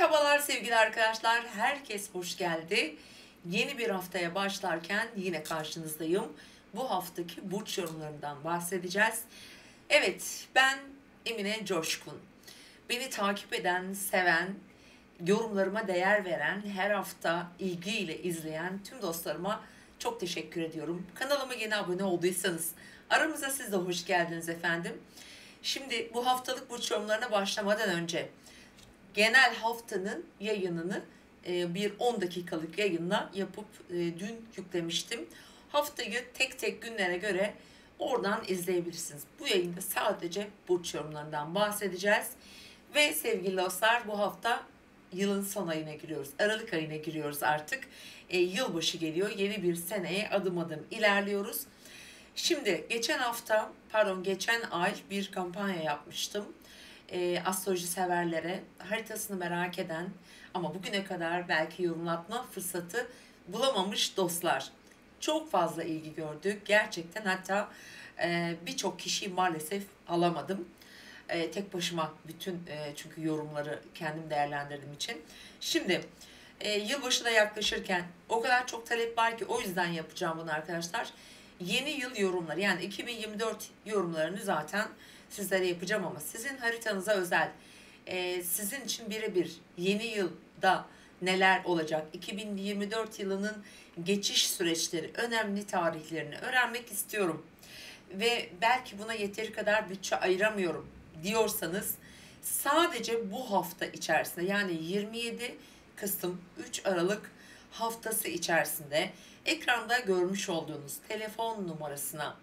Merhabalar sevgili arkadaşlar, herkes hoş geldi. Yeni bir haftaya başlarken yine karşınızdayım. Bu haftaki burç yorumlarından bahsedeceğiz. Evet, ben Emine Coşkun. Beni takip eden, seven, yorumlarıma değer veren, her hafta ilgiyle izleyen tüm dostlarıma çok teşekkür ediyorum. Kanalıma yeni abone olduysanız aramıza siz de hoş geldiniz efendim. Şimdi bu haftalık burç yorumlarına başlamadan önce genel haftanın yayınını bir 10 dakikalık yayınla yapıp dün yüklemiştim. Haftayı tek tek günlere göre oradan izleyebilirsiniz. Bu yayında sadece burç yorumlarından bahsedeceğiz. Ve sevgili dostlar, bu hafta yılın son ayına giriyoruz. Aralık ayına giriyoruz artık. Yılbaşı geliyor. Yeni bir seneye adım adım ilerliyoruz. Şimdi geçen ay bir kampanya yapmıştım. Astroloji severlere, haritasını merak eden ama bugüne kadar belki yorumlatma fırsatı bulamamış dostlar. Çok fazla ilgi gördük. Gerçekten hatta birçok kişiyi maalesef alamadım. Tek başıma bütün çünkü yorumları kendim değerlendirdiğim için. Şimdi yılbaşı da yaklaşırken o kadar çok talep var ki o yüzden yapacağım bunu arkadaşlar. Yeni yıl yorumları, yani 2024 yorumlarını zaten sizlere yapacağım ama sizin haritanıza özel, sizin için birebir yeni yılda neler olacak, 2024 yılının geçiş süreçleri, önemli tarihlerini öğrenmek istiyorum ve belki buna yeteri kadar bütçe ayıramıyorum diyorsanız, sadece bu hafta içerisinde, yani 27 Kasım 3 Aralık haftası içerisinde ekranda görmüş olduğunuz telefon numarasına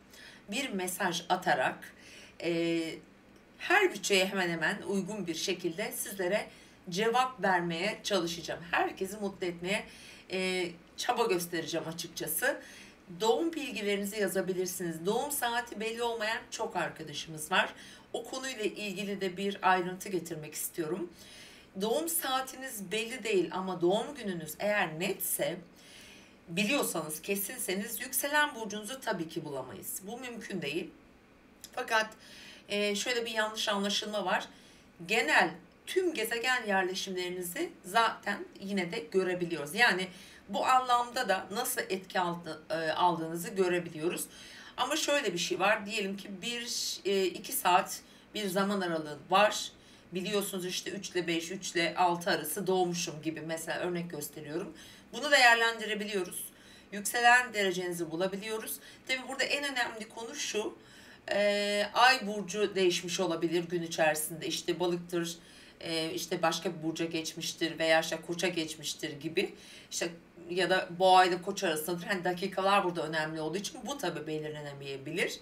bir mesaj atarak her bütçeye hemen hemen uygun bir şekilde sizlere cevap vermeye çalışacağım. Herkesi mutlu etmeye çaba göstereceğim açıkçası. Doğum bilgilerinizi yazabilirsiniz. Doğum saati belli olmayan çok arkadaşımız var. O konuyla ilgili de bir ayrıntı getirmek istiyorum. Doğum saatiniz belli değil ama doğum gününüz eğer netse, biliyorsanız, kesinseniz yükselen burcunuzu tabii ki bulamayız. Bu mümkün değil. Fakat şöyle bir yanlış anlaşılma var. Genel tüm gezegen yerleşimlerinizi zaten yine de görebiliyoruz. Yani bu anlamda da nasıl etki aldığınızı görebiliyoruz. Ama şöyle bir şey var. Diyelim ki 1-2 saat bir zaman aralığı var. Biliyorsunuz işte 3 ile 5, 3 ile 6 arası doğmuşum gibi, mesela örnek gösteriyorum. Bunu değerlendirebiliyoruz. Yükselen derecenizi bulabiliyoruz. Tabi burada en önemli konu şu. Ay burcu değişmiş olabilir gün içerisinde. İşte balıktır, işte başka bir burca geçmiştir veya işte koça geçmiştir gibi. İşte ya da boğa ile koç arasındadır. Hani dakikalar burada önemli olduğu için bu tabi belirlenemeyebilir.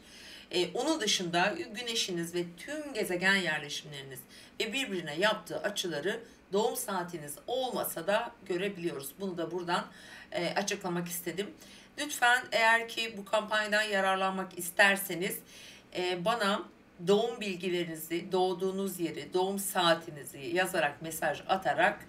Onun dışında güneşiniz ve tüm gezegen yerleşimleriniz ve birbirine yaptığı açıları doğum saatiniz olmasa da görebiliyoruz. Bunu da buradan açıklamak istedim. Lütfen, eğer ki bu kampanyadan yararlanmak isterseniz bana doğum bilgilerinizi, doğduğunuz yeri, doğum saatinizi yazarak, mesaj atarak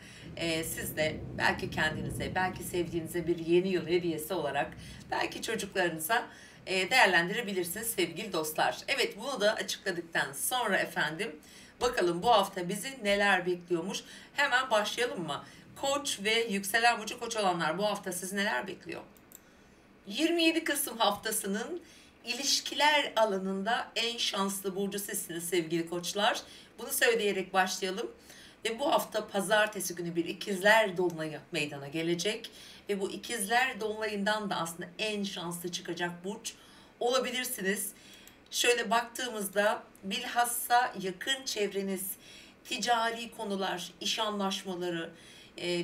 siz de belki kendinize, belki sevdiğinize bir yeni yıl hediyesi olarak, belki çocuklarınıza değerlendirebilirsiniz sevgili dostlar. Evet, bunu da açıkladıktan sonra efendim, bakalım bu hafta bizi neler bekliyormuş. Hemen başlayalım mı? Koç ve yükselen burcu Koç olanlar, bu hafta sizi neler bekliyor? 27 Kasım haftasının ilişkiler alanında en şanslı burcu sizsiniz sevgili koçlar. Bunu söyleyerek başlayalım. Ve bu hafta pazartesi günü bir ikizler dolunayı meydana gelecek. Ve bu ikizler dolunayından da aslında en şanslı çıkacak burç olabilirsiniz. Şöyle baktığımızda bilhassa yakın çevreniz, ticari konular, iş anlaşmaları,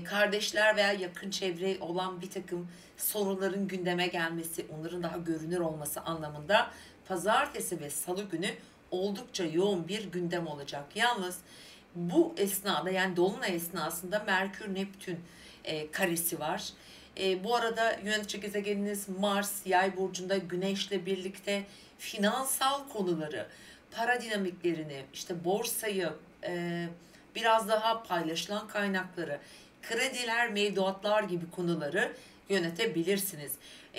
kardeşler veya yakın çevre olan bir takım sorunların gündeme gelmesi, onların daha görünür olması anlamında pazartesi ve salı günü oldukça yoğun bir gündem olacak. Yalnız bu esnada, yani dolunay esnasında Merkür-Neptün karesi var. Bu arada yönetici gezegeniniz Mars Yay burcunda Güneş'le birlikte finansal konuları, para dinamiklerini, işte borsayı, biraz daha paylaşılan kaynakları, krediler, mevduatlar gibi konuları yönetebilirsiniz.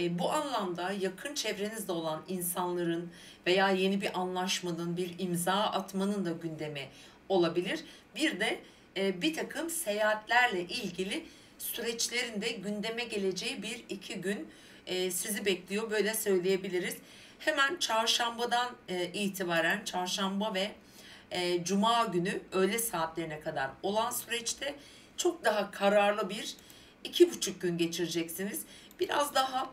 Bu anlamda yakın çevrenizde olan insanların veya yeni bir anlaşmanın, bir imza atmanın da gündemi olabilir. Bir de bir takım seyahatlerle ilgili süreçlerin de gündeme geleceği bir iki gün sizi bekliyor. Böyle söyleyebiliriz. Hemen çarşambadan itibaren çarşamba ve cuma günü öğle saatlerine kadar olan süreçte çok daha kararlı bir 2,5 gün geçireceksiniz. Biraz daha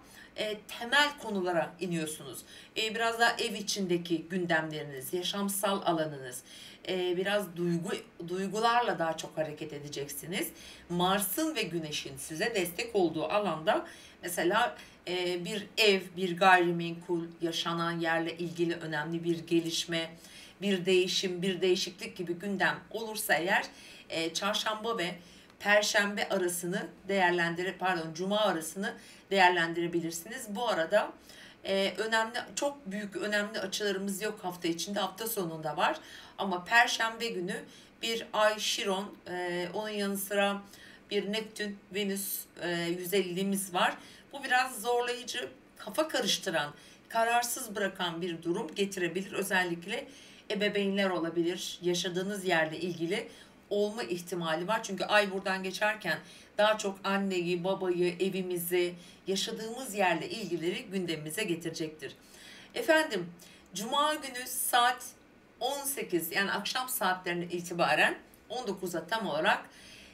temel konulara iniyorsunuz. Biraz daha ev içindeki gündemleriniz, yaşamsal alanınız, biraz duygularla daha çok hareket edeceksiniz. Mars'ın ve Güneş'in size destek olduğu alanda mesela bir ev, bir gayrimenkul, yaşanan yerle ilgili önemli bir gelişme, bir değişim, bir değişiklik gibi gündem olursa eğer çarşamba ve perşembe arasını cuma arasını değerlendirebilirsiniz. Bu arada çok büyük önemli açılarımız yok hafta içinde, hafta sonunda var. Ama perşembe günü bir Ay Şiron, onun yanı sıra bir Neptün, Venüs 150'miz var. Bu biraz zorlayıcı, kafa karıştıran, kararsız bırakan bir durum getirebilir. Özellikle ebeveynler olabilir, yaşadığınız yerle ilgili olma ihtimali var. Çünkü ay buradan geçerken daha çok anneyi, babayı, evimizi, yaşadığımız yerle ilgileri gündemimize getirecektir. Efendim, cuma günü saat 18 yani akşam saatlerine itibaren 19'a tam olarak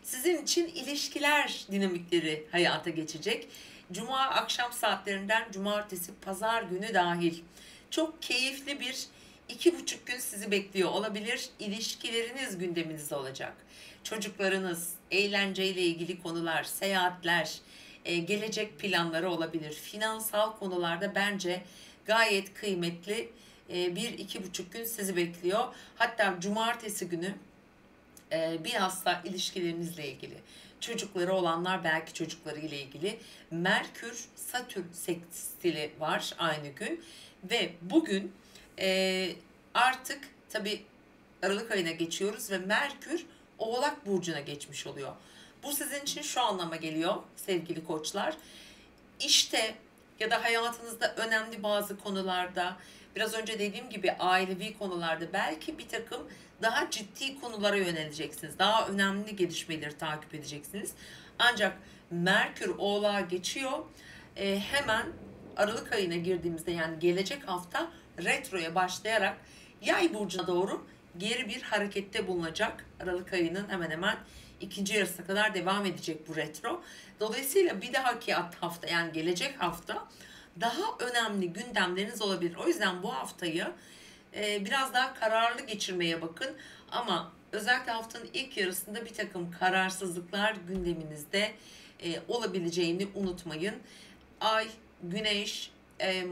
sizin için ilişkiler dinamikleri hayata geçecek. Cuma akşam saatlerinden cumartesi, pazar günü dahil çok keyifli bir 2,5 gün sizi bekliyor olabilir. İlişkileriniz gündeminizde olacak. Çocuklarınız, eğlenceyle ilgili konular, seyahatler, gelecek planları olabilir. Finansal konularda bence gayet kıymetli bir 2,5 gün sizi bekliyor. Hatta cumartesi günü bilhassa ilişkilerinizle ilgili, çocukları olanlar belki çocukları ile ilgili Merkür Satürn sekstili var aynı gün ve bugün artık tabi Aralık ayına geçiyoruz ve Merkür Oğlak Burcu'na geçmiş oluyor. Bu sizin için şu anlama geliyor sevgili koçlar. İşte ya da hayatınızda önemli bazı konularda, biraz önce dediğim gibi ailevi konularda belki bir takım daha ciddi konulara yöneleceksiniz. Daha önemli gelişmeleri takip edeceksiniz. Ancak Merkür Oğlağa geçiyor. Hemen Aralık ayına girdiğimizde yani gelecek hafta retroya başlayarak Yay burcuna doğru geri bir harekette bulunacak. Aralık ayının hemen hemen ikinci yarısına kadar devam edecek bu retro. Dolayısıyla bir dahaki hafta yani gelecek hafta daha önemli gündemleriniz olabilir. O yüzden bu haftayı biraz daha kararlı geçirmeye bakın. Ama özellikle haftanın ilk yarısında bir takım kararsızlıklar gündeminizde olabileceğini unutmayın. Ay, Güneş,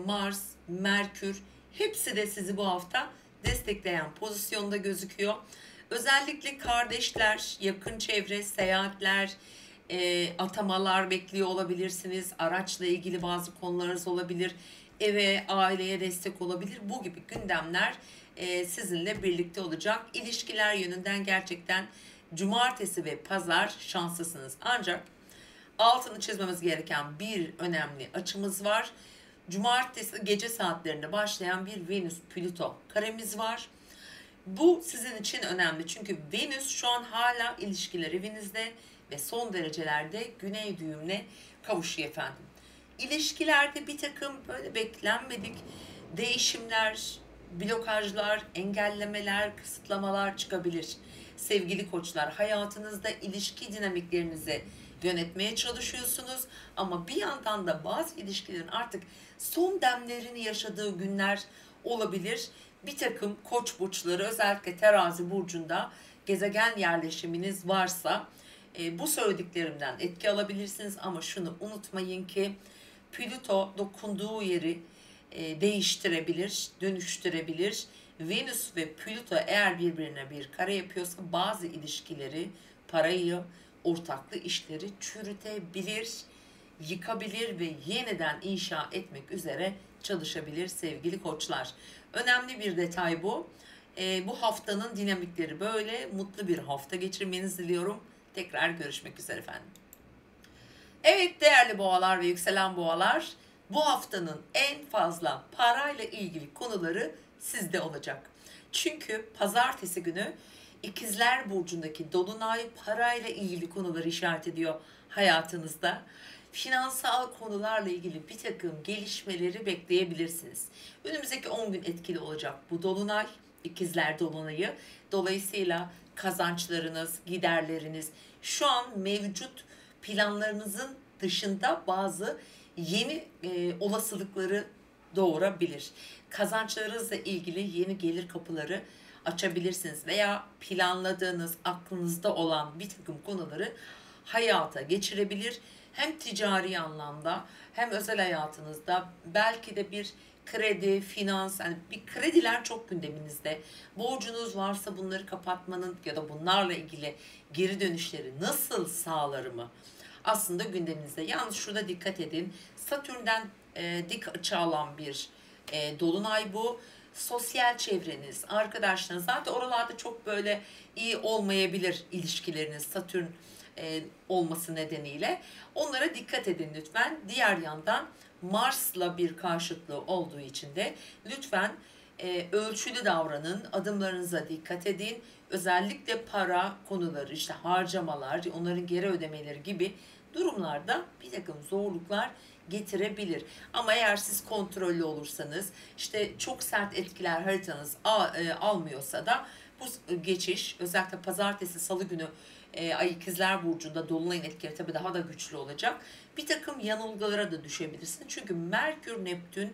Mars, Merkür hepsi de sizi bu hafta destekleyen pozisyonda gözüküyor. Özellikle kardeşler, yakın çevre, seyahatler, atamalar bekliyor olabilirsiniz. Araçla ilgili bazı konularınız olabilir. Eve, aileye destek olabilir. Bu gibi gündemler sizinle birlikte olacak. İlişkiler yönünden gerçekten cumartesi ve pazar şanslısınız. Ancak altını çizmemiz gereken bir önemli açımız var. Cumartesi gece saatlerinde başlayan bir Venüs-Plüto karemiz var. Bu sizin için önemli çünkü Venüs şu an hala ilişkiler evinizde ve son derecelerde Güney düğümüne kavuşuyor efendim. İlişkilerde bir takım böyle beklenmedik değişimler, blokajlar, engellemeler, kısıtlamalar çıkabilir. Sevgili koçlar, hayatınızda ilişki dinamiklerinizi yönetmeye çalışıyorsunuz ama bir yandan da bazı ilişkilerin artık son demlerini yaşadığı günler olabilir. Bir takım koç burçları özellikle terazi burcunda gezegen yerleşiminiz varsa bu söylediklerimden etki alabilirsiniz ama şunu unutmayın ki Plüto dokunduğu yeri değiştirebilir, dönüştürebilir. Venüs ve Plüto eğer birbirine bir kare yapıyorsa bazı ilişkileri, parayı, ortaklı işleri çürütebilir, yıkabilir ve yeniden inşa etmek üzere çalışabilir sevgili koçlar. Önemli bir detay bu. Bu haftanın dinamikleri böyle. Mutlu bir hafta geçirmenizi diliyorum. Tekrar görüşmek üzere efendim. Evet değerli boğalar ve yükselen boğalar, bu haftanın en fazla parayla ilgili konuları sizde olacak. Çünkü pazartesi günü İkizler Burcu'ndaki Dolunay parayla ilgili konuları işaret ediyor hayatınızda. Finansal konularla ilgili bir takım gelişmeleri bekleyebilirsiniz. Önümüzdeki 10 gün etkili olacak bu Dolunay, İkizler Dolunay'ı. Dolayısıyla kazançlarınız, giderleriniz, şu an mevcut planlarınızın dışında bazı yeni olasılıkları doğurabilir. Kazançlarınızla ilgili yeni gelir kapıları açabilirsiniz veya planladığınız, aklınızda olan bir takım konuları hayata geçirebilir. Hem ticari anlamda hem özel hayatınızda belki de bir kredi, finans, yani bir krediler çok gündeminizde. Borcunuz varsa bunları kapatmanın ya da bunlarla ilgili geri dönüşleri nasıl sağlarımı aslında gündeminizde. Yalnız şurada dikkat edin. Satürn'den dik açı alan bir dolunay bu. Sosyal çevreniz, arkadaşlarınız zaten oralarda çok böyle iyi olmayabilir ilişkileriniz Satürn olması nedeniyle. Onlara dikkat edin lütfen. Diğer yandan Mars'la bir karşıtlığı olduğu için de lütfen ölçülü davranın, adımlarınıza dikkat edin. Özellikle para konuları, işte harcamalar, onların geri ödemeleri gibi durumlarda bir takım zorluklar getirebilir. Ama eğer siz kontrollü olursanız, işte çok sert etkiler haritanız almıyorsa da bu geçiş özellikle pazartesi, salı günü Ay İkizler Burcu'nda Dolunay'ın etkileri tabii daha da güçlü olacak. Bir takım yanılgılara da düşebilirsin. Çünkü Merkür Neptün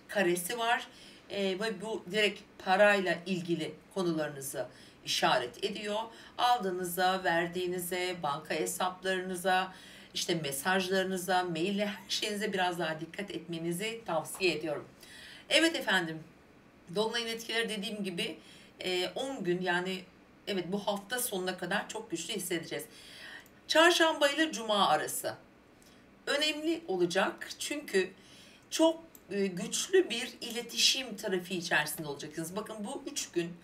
karesi var ve bu direkt parayla ilgili konularınızı işaret ediyor. Aldığınıza, verdiğinize, banka hesaplarınıza, işte mesajlarınıza, maille, her şeyinize biraz daha dikkat etmenizi tavsiye ediyorum. Evet efendim, Dolunay'ın etkileri dediğim gibi 10 gün, yani evet, bu hafta sonuna kadar çok güçlü hissedeceğiz. Çarşamba ile Cuma arası önemli olacak çünkü çok güçlü bir iletişim trafiği içerisinde olacaksınız. Bakın bu 3 gün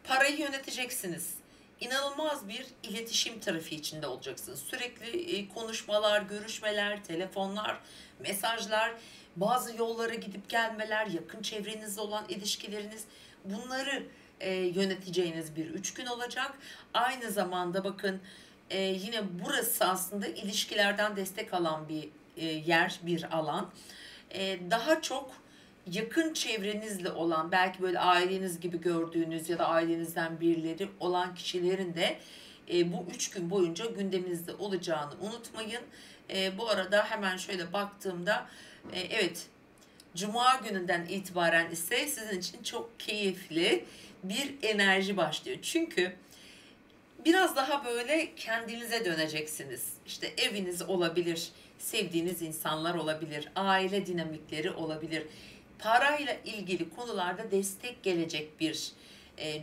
parayı yöneteceksiniz. İnanılmaz bir iletişim trafiği içinde olacaksınız. Sürekli konuşmalar, görüşmeler, telefonlar, mesajlar, bazı yollara gidip gelmeler, yakın çevrenizde olan ilişkileriniz, bunları yöneteceğiniz bir 3 gün olacak. Aynı zamanda bakın yine burası aslında ilişkilerden destek alan bir yer, bir alan. Daha çok yakın çevrenizle olan, belki böyle aileniz gibi gördüğünüz ya da ailenizden birileri olan kişilerin de bu 3 gün boyunca gündeminizde olacağını unutmayın. Bu arada hemen şöyle baktığımda evet, Cuma gününden itibaren ise sizin için çok keyifli bir enerji başlıyor. Çünkü biraz daha böyle kendinize döneceksiniz. İşte eviniz olabilir, sevdiğiniz insanlar olabilir, aile dinamikleri olabilir. Parayla ilgili konularda destek gelecek bir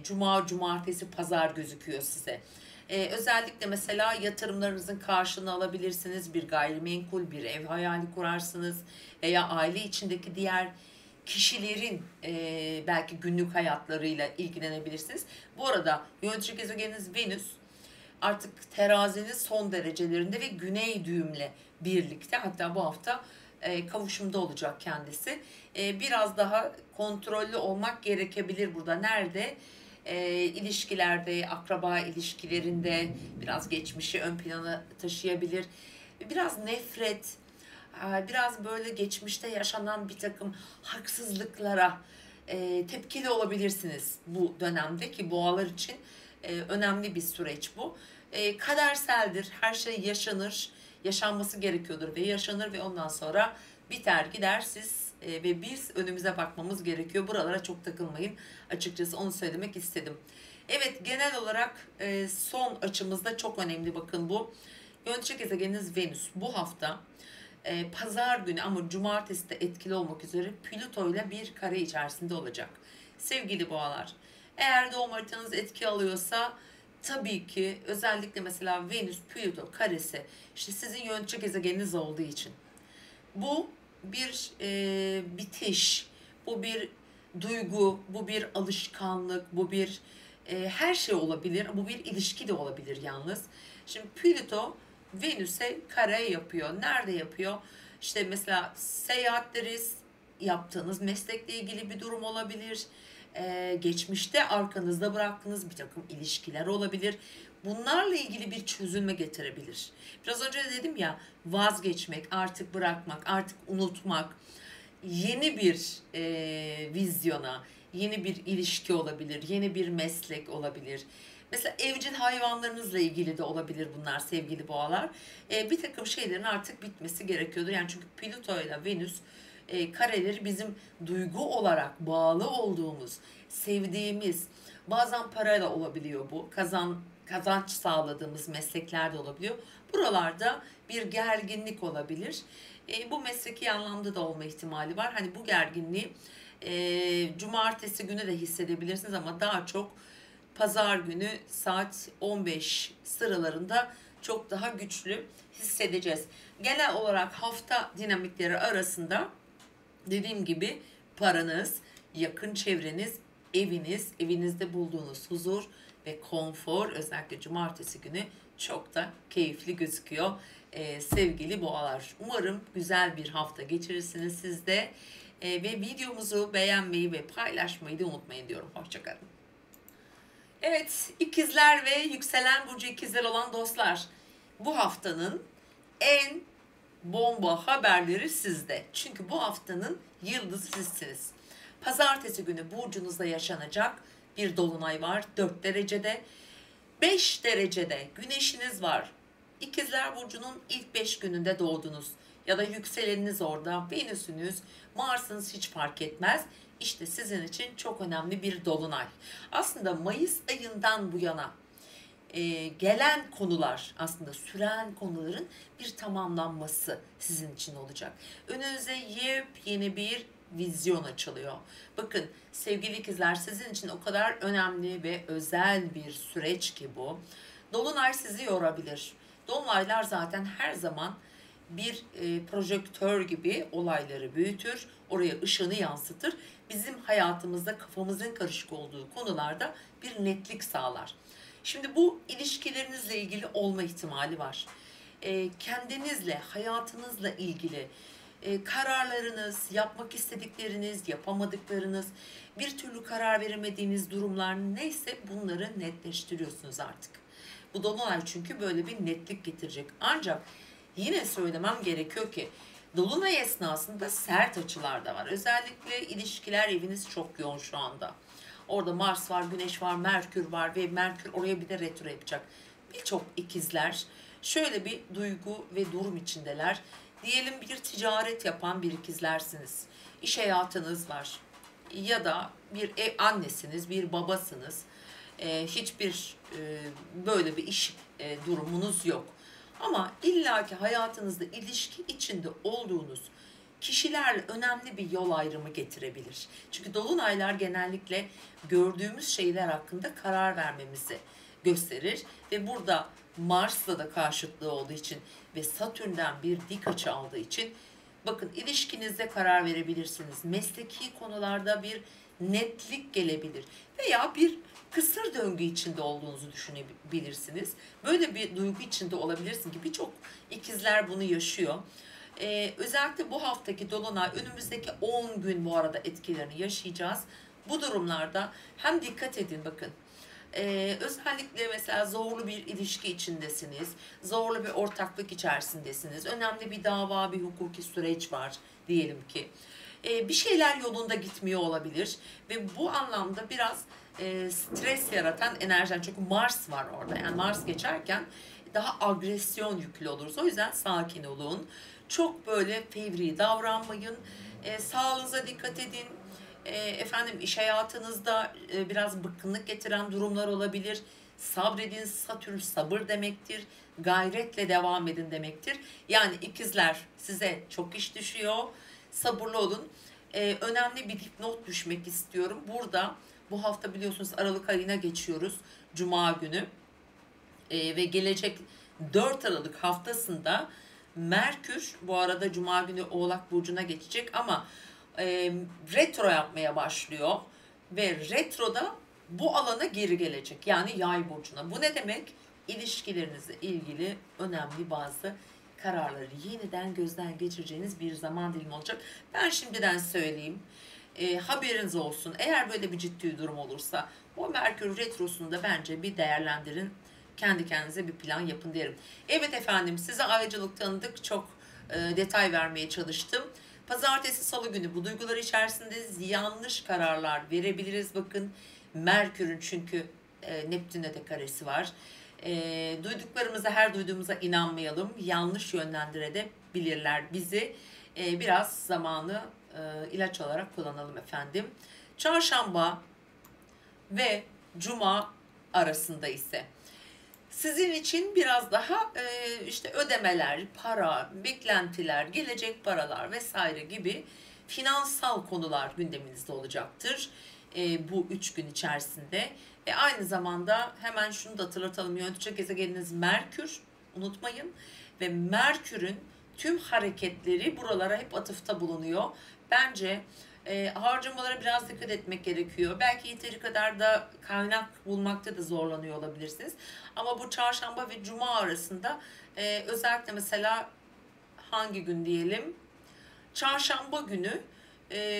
cuma, cumartesi, pazar gözüküyor size. Özellikle mesela yatırımlarınızın karşılığını alabilirsiniz. Bir gayrimenkul, bir ev hayali kurarsınız veya aile içindeki diğer kişilerin belki günlük hayatlarıyla ilgilenebilirsiniz. Bu arada yönetici gezegeniniz Venüs artık terazinin son derecelerinde ve güney düğümle birlikte, hatta bu hafta kavuşumda olacak kendisi. Biraz daha kontrollü olmak gerekebilir burada. Nerede? İlişkilerde, akraba ilişkilerinde biraz geçmişi ön plana taşıyabilir. Biraz nefret, biraz böyle geçmişte yaşanan bir takım haksızlıklara tepkili olabilirsiniz bu dönemde, ki boğalar için önemli bir süreç bu. Kaderseldir, her şey yaşanır, yaşanması gerekiyordur ve yaşanır ve ondan sonra biter gider. Siz ve biz önümüze bakmamız gerekiyor. Buralara çok takılmayın. Açıkçası onu söylemek istedim. Evet, genel olarak son açımızda çok önemli, bakın bu. Yönetici gezegeniniz Venüs bu hafta pazar günü ama cumartesi de etkili olmak üzere Plüto ile bir kare içerisinde olacak. Sevgili boğalar, eğer doğum haritanız etki alıyorsa tabii ki özellikle mesela Venüs Plüto karesi, işte sizin yönetici gezegeniniz olduğu için bu bir bitiş, bu bir duygu, bu bir alışkanlık, bu bir her şey olabilir. Bu bir ilişki de olabilir yalnız. Şimdi Plüto Venüs'e kare yapıyor. Nerede yapıyor? İşte mesela seyahatleri, yaptığınız meslekle ilgili bir durum olabilir. geçmişte arkanızda bıraktığınız bir takım ilişkiler olabilir. Bunlarla ilgili bir çözülme getirebilir. Biraz önce de dedim ya, vazgeçmek, artık bırakmak, artık unutmak, yeni bir vizyona, yeni bir ilişki olabilir, yeni bir meslek olabilir. Mesela evcil hayvanlarınızla ilgili de olabilir bunlar sevgili boğalar. Bir takım şeylerin artık bitmesi gerekiyordur. Yani çünkü Plüto ile Venüs kareleri bizim duygu olarak bağlı olduğumuz, sevdiğimiz, bazen parayla olabiliyor bu. Kazanç sağladığımız meslekler de olabiliyor. Buralarda bir gerginlik olabilir. Bu mesleki anlamda da olma ihtimali var. Hani bu gerginliği cumartesi günü de hissedebilirsiniz ama daha çok pazar günü saat 15 sıralarında çok daha güçlü hissedeceğiz. Genel olarak hafta dinamikleri arasında dediğim gibi paranız, yakın çevreniz, eviniz, evinizde bulduğunuz huzur ve konfor özellikle cumartesi günü çok da keyifli gözüküyor sevgili boğalar. Umarım güzel bir hafta geçirirsiniz siz de. Ve videomuzu beğenmeyi ve paylaşmayı da unutmayın diyorum. Hoşçakalın. Evet, ikizler ve yükselen burcu ikizler olan dostlar, bu haftanın en bomba haberleri sizde. Çünkü bu haftanın yıldızı sizsiniz. Pazartesi günü burcunuzda yaşanacak bir dolunay var 4 derecede. 5 derecede güneşiniz var. İkizler burcunun ilk 5 gününde doğdunuz. Ya da yükseleniniz orada, Venüs'ünüz, Mars'ınız hiç fark etmez. İşte sizin için çok önemli bir dolunay. Aslında Mayıs ayından bu yana gelen konular, aslında süren konuların bir tamamlanması sizin için olacak. Önünüze yepyeni bir vizyon açılıyor. Bakın sevgili ikizler, sizin için o kadar önemli ve özel bir süreç ki bu. Dolunay sizi yorabilir. Dolunaylar zaten her zaman bir projektör gibi olayları büyütür, oraya ışığını yansıtır. Bizim hayatımızda kafamızın karışık olduğu konularda bir netlik sağlar. Şimdi bu ilişkilerinizle ilgili olma ihtimali var. Kendinizle, hayatınızla ilgili kararlarınız, yapmak istedikleriniz, yapamadıklarınız, bir türlü karar veremediğiniz durumlar neyse bunları netleştiriyorsunuz artık. Bu dolunay çünkü böyle bir netlik getirecek. Ancak yine söylemem gerekiyor ki dolunay esnasında sert açılar da var. Özellikle ilişkiler eviniz çok yoğun şu anda. Orada Mars var, Güneş var, Merkür var ve Merkür oraya bir de retro yapacak. Birçok ikizler şöyle bir duygu ve durum içindeler. Diyelim bir ticaret yapan bir ikizlersiniz. İş hayatınız var. Ya da bir ev annesiniz, bir babasınız. Hiçbir böyle bir iş durumunuz yok. Ama illaki hayatınızda ilişki içinde olduğunuz kişilerle önemli bir yol ayrımı getirebilir. Çünkü dolunaylar genellikle gördüğümüz şeyler hakkında karar vermemizi gösterir ve burada Mars'la da karşıtlığı olduğu için ve Satürn'den bir dik açı aldığı için bakın ilişkinizde karar verebilirsiniz. Mesleki konularda bir netlik gelebilir veya bir kısır döngü içinde olduğunuzu düşünebilirsiniz. Böyle bir duygu içinde olabilirsin ki birçok ikizler bunu yaşıyor. Özellikle bu haftaki dolunay önümüzdeki 10 gün bu arada etkilerini yaşayacağız. Bu durumlarda hem dikkat edin bakın. Özellikle mesela zorlu bir ilişki içindesiniz, zorlu bir ortaklık içerisindesiniz, önemli bir dava, bir hukuki süreç var diyelim ki. Bir şeyler yolunda gitmiyor olabilir ve bu anlamda biraz stres yaratan enerjiler, çünkü Mars var orada, yani Mars geçerken daha agresyon yüklü oluruz. O yüzden sakin olun, çok böyle fevri davranmayın, sağlığınıza dikkat edin. Efendim iş hayatınızda biraz bıkkınlık getiren durumlar olabilir. Sabredin, Satürn sabır demektir. Gayretle devam edin demektir. Yani ikizler, size çok iş düşüyor. Sabırlı olun. Önemli bir dipnot düşmek istiyorum. Burada bu hafta biliyorsunuz Aralık ayına geçiyoruz. Cuma günü. Ve gelecek 4 Aralık haftasında Merkür bu arada Cuma günü Oğlak Burcu'na geçecek ama retro yapmaya başlıyor ve retroda bu alana geri gelecek, yani Yay burcuna. Bu ne demek? İlişkilerinizle ilgili önemli bazı kararları yeniden gözden geçireceğiniz bir zaman dilimi olacak. Ben şimdiden söyleyeyim. Haberiniz olsun. Eğer böyle bir ciddi durum olursa o Merkür Retrosu'nu da bence bir değerlendirin. Kendi kendinize bir plan yapın derim. Evet efendim, size ayrıcalık tanıdık. Çok detay vermeye çalıştım. Pazartesi, salı günü bu duygular içerisinde yanlış kararlar verebiliriz. Bakın Merkür'ün çünkü Neptün'e de karesi var. Duyduklarımıza, her duyduğumuza inanmayalım. Yanlış yönlendirebilirler bizi. Biraz zamanı ilaç olarak kullanalım efendim. Çarşamba ve Cuma arasında ise sizin için biraz daha işte ödemeler, para, beklentiler, gelecek paralar vesaire gibi finansal konular gündeminizde olacaktır bu 3 gün içerisinde. Ve aynı zamanda hemen şunu da hatırlatalım. Yönetici gezegeniniz Merkür, unutmayın. Ve Merkür'ün tüm hareketleri buralara hep atıfta bulunuyor. Bence harcamalara biraz dikkat etmek gerekiyor. Belki yeteri kadar da kaynak bulmakta da zorlanıyor olabilirsiniz. Ama bu çarşamba ve cuma arasında özellikle mesela hangi gün diyelim? Çarşamba günü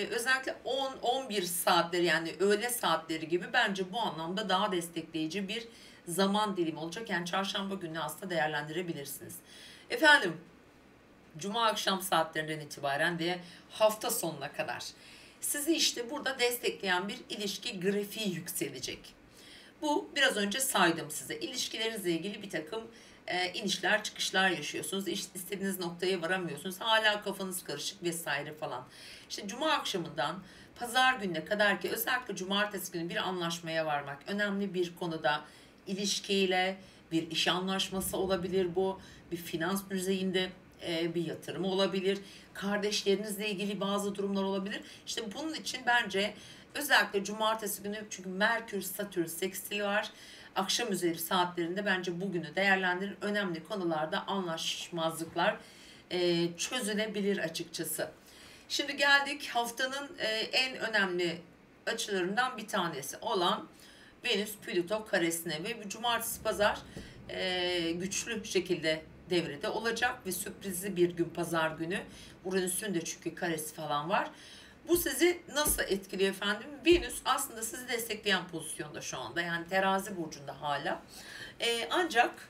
özellikle 10-11 saatleri, yani öğle saatleri gibi, bence bu anlamda daha destekleyici bir zaman dilimi olacak. Yani çarşamba günü aslında değerlendirebilirsiniz. Efendim, Cuma akşam saatlerinden itibaren de hafta sonuna kadar sizi işte burada destekleyen bir ilişki grafiği yükselecek. Bu biraz önce saydım size. İlişkilerinizle ilgili bir takım inişler çıkışlar yaşıyorsunuz. İstediğiniz noktaya varamıyorsunuz. Hala kafanız karışık vesaire falan. İşte Cuma akşamından Pazar gününe kadar ki özellikle Cumartesi günü bir anlaşmaya varmak önemli bir konuda, ilişkiyle bir iş anlaşması olabilir bu. Bir finans düzeyinde bir yatırım olabilir. Kardeşlerinizle ilgili bazı durumlar olabilir. İşte bunun için bence özellikle Cumartesi günü, çünkü Merkür Satürn sekstili var. Akşam üzeri saatlerinde bence bugünü değerlendirin. Önemli konularda anlaşmazlıklar çözülebilir açıkçası. Şimdi geldik haftanın en önemli açılarından bir tanesi olan Venüs-Plüto karesine ve Cumartesi Pazar güçlü şekilde devrede olacak ve sürprizli bir gün Pazar günü. Uranüs'ün de çünkü karesi falan var. Bu sizi nasıl etkiliyor efendim? Venüs aslında sizi destekleyen pozisyonda şu anda, yani Terazi burcunda hala. Ancak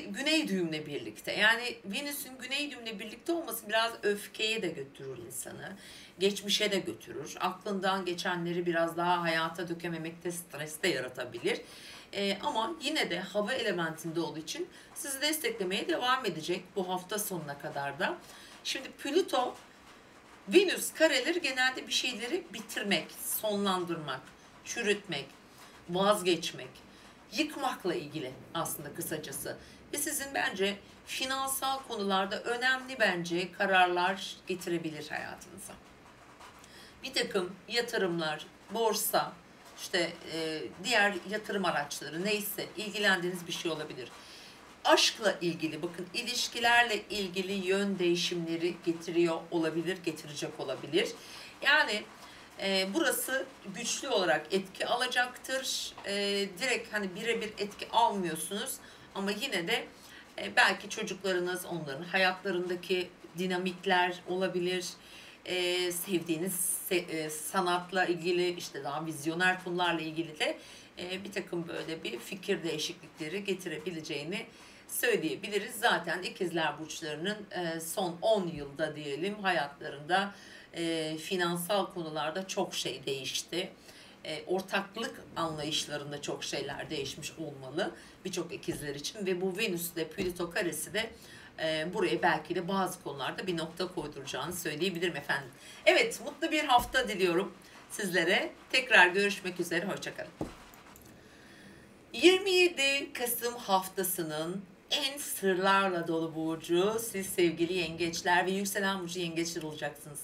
güney düğümle birlikte, yani Venüs'ün güney düğümle birlikte olması biraz öfkeye de götürür insanı. Geçmişe de götürür. Aklından geçenleri biraz daha hayata dökememekte stres de yaratabilir. Ama yine de hava elementinde olduğu için sizi desteklemeye devam edecek bu hafta sonuna kadar da. Şimdi Plüto, Venüs kareleri genelde bir şeyleri bitirmek, sonlandırmak, çürütmek, vazgeçmek, yıkmakla ilgili aslında kısacası. Ve sizin bence finansal konularda önemli bence kararlar getirebilir hayatınıza. Bir takım yatırımlar, borsa, işte diğer yatırım araçları, neyse ilgilendiğiniz bir şey olabilir. Aşkla ilgili, bakın ilişkilerle ilgili yön değişimleri getiriyor olabilir, getirecek olabilir. Yani burası güçlü olarak etki alacaktır. Direkt hani birebir etki almıyorsunuz ama yine de belki çocuklarınız, onların hayatlarındaki dinamikler olabilir. Sevdiğiniz sanatla ilgili, işte daha vizyoner konularla ilgili de bir takım böyle bir fikir değişiklikleri getirebileceğini söyleyebiliriz. Zaten ikizler burçlarının son 10 yılda diyelim hayatlarında finansal konularda çok şey değişti. Ortaklık anlayışlarında çok şeyler değişmiş olmalı birçok ikizler için ve bu Venüs ile Plüto karesi de buraya belki de bazı konularda bir nokta koyduracağını söyleyebilirim efendim. Evet, mutlu bir hafta diliyorum sizlere. Tekrar görüşmek üzere, hoşçakalın. 27 Kasım haftasının en sırlarla dolu burcu siz sevgili yengeçler ve yükselen burcu yengeçler olacaksınız.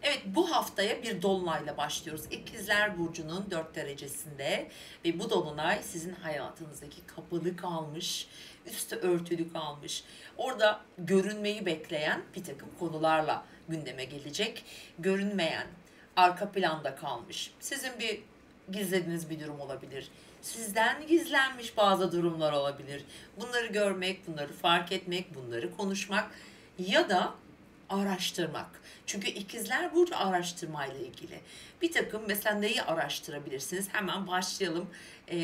Evet, bu haftaya bir dolunayla başlıyoruz. İkizler Burcu'nun 4 derecesinde ve bu dolunay sizin hayatınızdaki kapalı kalmış, üstü örtülü kalmış, orada görünmeyi bekleyen bir takım konularla gündeme gelecek. Görünmeyen, arka planda kalmış, sizin bir gizlediğiniz bir durum olabilir. Sizden gizlenmiş bazı durumlar olabilir. Bunları görmek, bunları fark etmek, bunları konuşmak ya da araştırmak. Çünkü ikizler burcu araştırmayla ilgili. Bir takım mesela neyi araştırabilirsiniz? Hemen başlayalım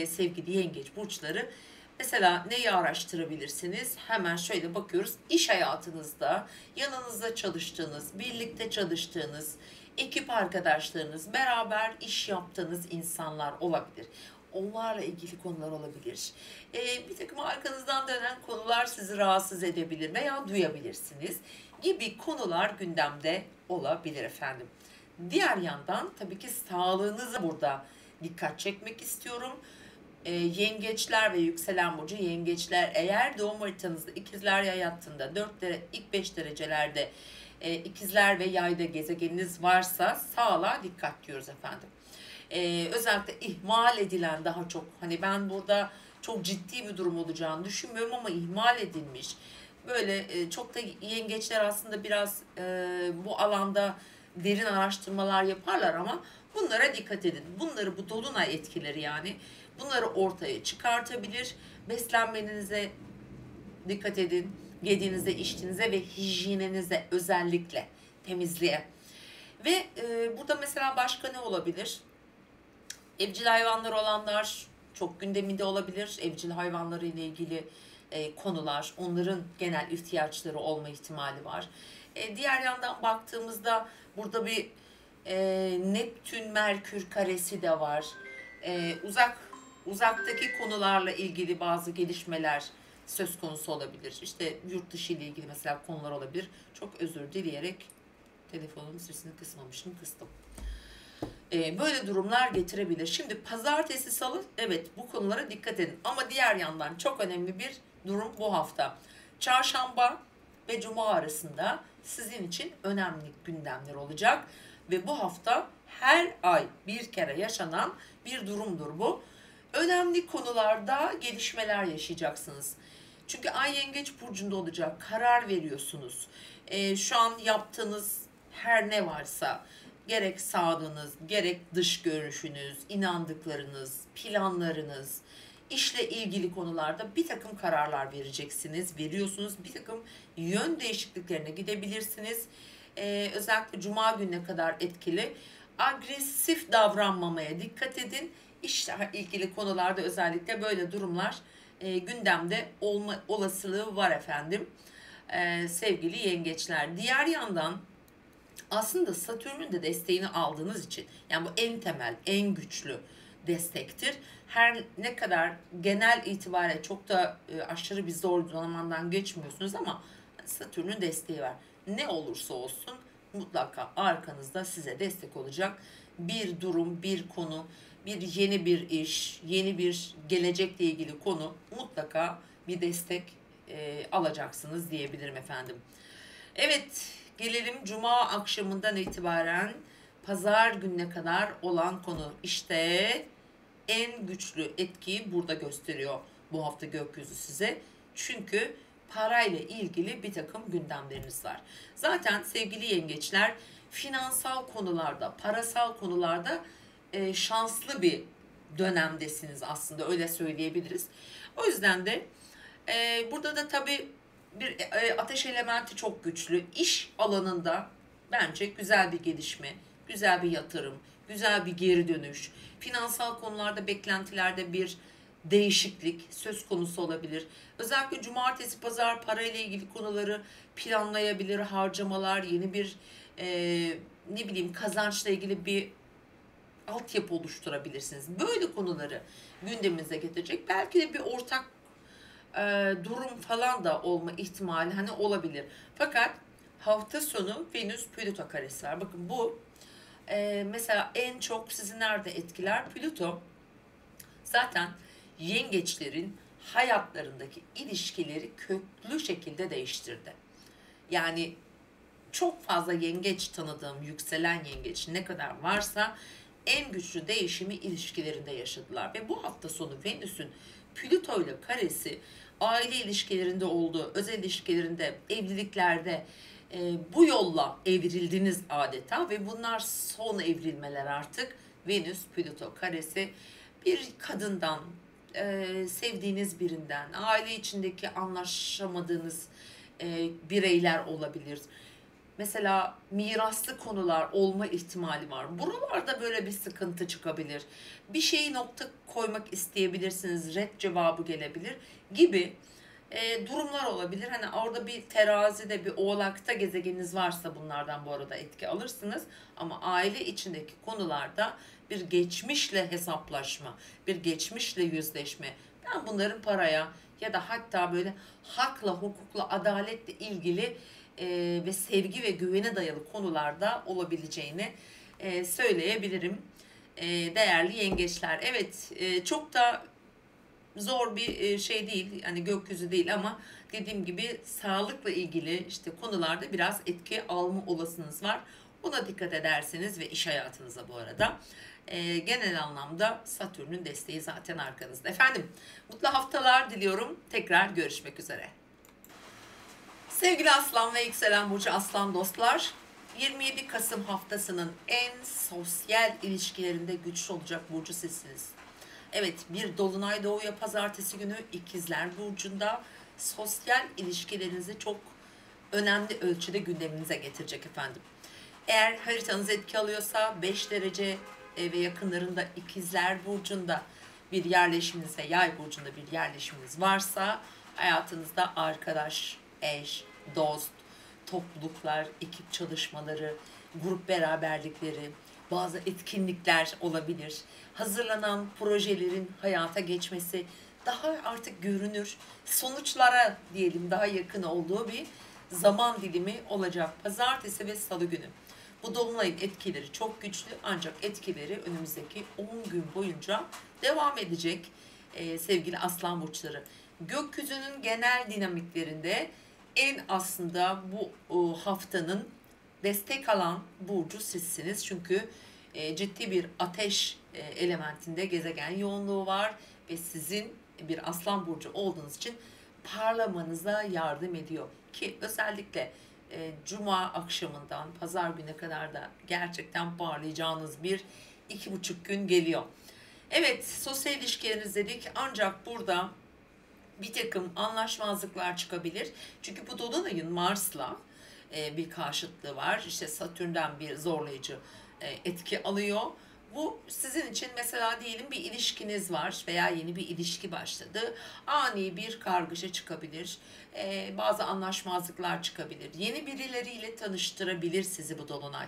sevgili yengeç burçları. Mesela neyi araştırabilirsiniz? Hemen şöyle bakıyoruz. İş hayatınızda yanınızda çalıştığınız, birlikte çalıştığınız, ekip arkadaşlarınız, beraber iş yaptığınız insanlar olabilir. Onlarla ilgili konular olabilir. Bir takım arkanızdan dönen konular sizi rahatsız edebilir veya duyabilirsiniz gibi konular gündemde olabilir efendim. Diğer yandan tabii ki sağlığınıza burada dikkat çekmek istiyorum. Yengeçler ve yükselen burcu yengeçler, eğer doğum haritanızda ikizler yay hattında ilk 5 derecelerde ikizler ve yayda gezegeniniz varsa sağlığa dikkat diyoruz efendim. Özellikle ihmal edilen, daha çok hani ben burada çok ciddi bir durum olacağını düşünmüyorum ama ihmal edilmiş böyle çok da yengeçler aslında biraz bu alanda derin araştırmalar yaparlar ama bunlara dikkat edin. Bunları, bu dolunay etkileri yani, bunları ortaya çıkartabilir. Beslenmenize dikkat edin. Yediğinize, içtiğinize ve hijyeninize, özellikle temizliğe. Ve burada mesela başka ne olabilir? Evcil hayvanlar olanlar çok gündeminde olabilir. Evcil hayvanları ile ilgili konular, onların genel ihtiyaçları olma ihtimali var. Diğer yandan baktığımızda burada bir Neptün-Merkür karesi de var. Uzaktaki konularla ilgili bazı gelişmeler söz konusu olabilir. İşte yurt dışı ile ilgili mesela konular olabilir. Çok özür dileyerek telefonun sesini kısmamışım, kıstım. Böyle durumlar getirebilir. Şimdi pazartesi, salı, evet bu konulara dikkat edin. Ama diğer yandan çok önemli bir durum bu hafta. Çarşamba ve cuma arasında sizin için önemli gündemler olacak. Ve bu hafta her ay bir kere yaşanan bir durumdur bu. Önemli konularda gelişmeler yaşayacaksınız. Çünkü ay yengeç burcunda olacak. Karar veriyorsunuz. Şu an yaptığınız her ne varsa, gerek sağlığınız, gerek dış görünüşünüz, inandıklarınız, planlarınız, işle ilgili konularda bir takım kararlar vereceksiniz, veriyorsunuz. Bir takım yön değişikliklerine gidebilirsiniz. Özellikle cuma gününe kadar etkili. Agresif davranmamaya dikkat edin. İşle ilgili konularda özellikle böyle durumlar gündemde olma olasılığı var efendim. Sevgili yengeçler. Diğer yandan aslında Satürn'ün de desteğini aldığınız için, yani bu en temel, en güçlü destektir. Her ne kadar genel itibariyle çok da aşırı bir zor zamandan geçmiyorsunuz ama Satürn'ün desteği var. Ne olursa olsun mutlaka arkanızda size destek olacak bir durum, bir konu, yeni bir iş, yeni bir gelecekle ilgili konu, mutlaka bir destek alacaksınız diyebilirim efendim. Evet, gelelim cuma akşamından itibaren pazar gününe kadar olan konu. İşte en güçlü etkiyi burada gösteriyor bu hafta gökyüzü size. Çünkü parayla ilgili bir takım gündemleriniz var. Zaten sevgili yengeçler, finansal konularda, parasal konularda şanslı bir dönemdesiniz aslında, öyle söyleyebiliriz. O yüzden de burada da tabii bir ateş elementi çok güçlü. İş alanında bence güzel bir gelişme, güzel bir yatırım, güzel bir geri dönüş. Finansal konularda, beklentilerde bir değişiklik söz konusu olabilir. Özellikle cumartesi, pazar parayla ilgili konuları planlayabilir, harcamalar, yeni bir ne bileyim kazançla ilgili bir altyapı oluşturabilirsiniz. Böyle konuları gündeminize getirecek. Belki de bir ortak durum falan da olma ihtimali hani olabilir. Fakat hafta sonu Venüs Plüto karesi var. Bakın bu mesela en çok sizi nerede etkiler? Plüto zaten yengeçlerin hayatlarındaki ilişkileri köklü şekilde değiştirdi. Yani çok fazla yengeç tanıdığım, yükselen yengeç ne kadar varsa en güçlü değişimi ilişkilerinde yaşadılar. Ve bu hafta sonu Venüs'ün Plüto ile karesi aile ilişkilerinde olduğu, özel ilişkilerinde, evliliklerde bu yolla evrildiniz adeta ve bunlar son evrilmeler artık. Venüs Plüto karesi bir kadından, sevdiğiniz birinden, aile içindeki anlaşamadığınız bireyler olabilir. Mesela miraslı konular olma ihtimali var. Buralarda böyle bir sıkıntı çıkabilir. Bir şeyi nokta koymak isteyebilirsiniz. Red cevabı gelebilir gibi durumlar olabilir. Hani orada bir terazide, bir oğlakta gezegeniniz varsa bunlardan bu arada etki alırsınız. Ama aile içindeki konularda bir geçmişle hesaplaşma, bir geçmişle yüzleşme. Ben bunların paraya ya da hatta böyle hakla, hukukla, adaletle ilgili ve sevgi ve güvene dayalı konularda olabileceğini söyleyebilirim. Değerli yengeçler. Evet, çok da zor bir şey değil. Hani gökyüzü değil ama dediğim gibi sağlıkla ilgili işte konularda biraz etki alma olasınız var. Buna dikkat ederseniz ve iş hayatınıza bu arada genel anlamda Satürn'ün desteği zaten arkanızda. Efendim, mutlu haftalar diliyorum. Tekrar görüşmek üzere. Sevgili Aslan ve yükselen burcu Aslan dostlar, 27 Kasım haftasının en sosyal ilişkilerinde güçlü olacak burcu sizsiniz. Evet, bir dolunay doğuyor pazartesi günü İkizler burcunda. Sosyal ilişkilerinizi çok önemli ölçüde gündeminize getirecek efendim. Eğer haritanız etki alıyorsa 5 derece ve yakınlarında İkizler burcunda bir yerleşiminiz ve Yay burcunda bir yerleşiminiz varsa hayatınızda arkadaş, eş, dost, topluluklar, ekip çalışmaları, grup beraberlikleri, bazı etkinlikler olabilir. Hazırlanan projelerin hayata geçmesi, daha artık görünür sonuçlara diyelim daha yakın olduğu bir zaman dilimi olacak. Pazartesi ve salı günü. Bu dolunayın etkileri çok güçlü ancak etkileri önümüzdeki 10 gün boyunca devam edecek sevgili aslan burçları. Gökyüzünün genel dinamiklerinde en aslında bu haftanın destek alan burcu sizsiniz. Çünkü ciddi bir ateş elementinde gezegen yoğunluğu var ve sizin bir aslan burcu olduğunuz için parlamanıza yardım ediyor. Ki özellikle cuma akşamından pazar güne kadar da gerçekten parlayacağınız bir 2,5 gün geliyor. Evet, sosyal ilişkileriniz dedik ancak burada bir takım anlaşmazlıklar çıkabilir. Çünkü bu dolunayın Mars'la bir karşıtlığı var. İşte Satürn'den bir zorlayıcı etki alıyor. Bu sizin için mesela diyelim bir ilişkiniz var veya yeni bir ilişki başladı. Ani bir kargaşa çıkabilir. Bazı anlaşmazlıklar çıkabilir. Yeni birileriyle tanıştırabilir sizi bu dolunay.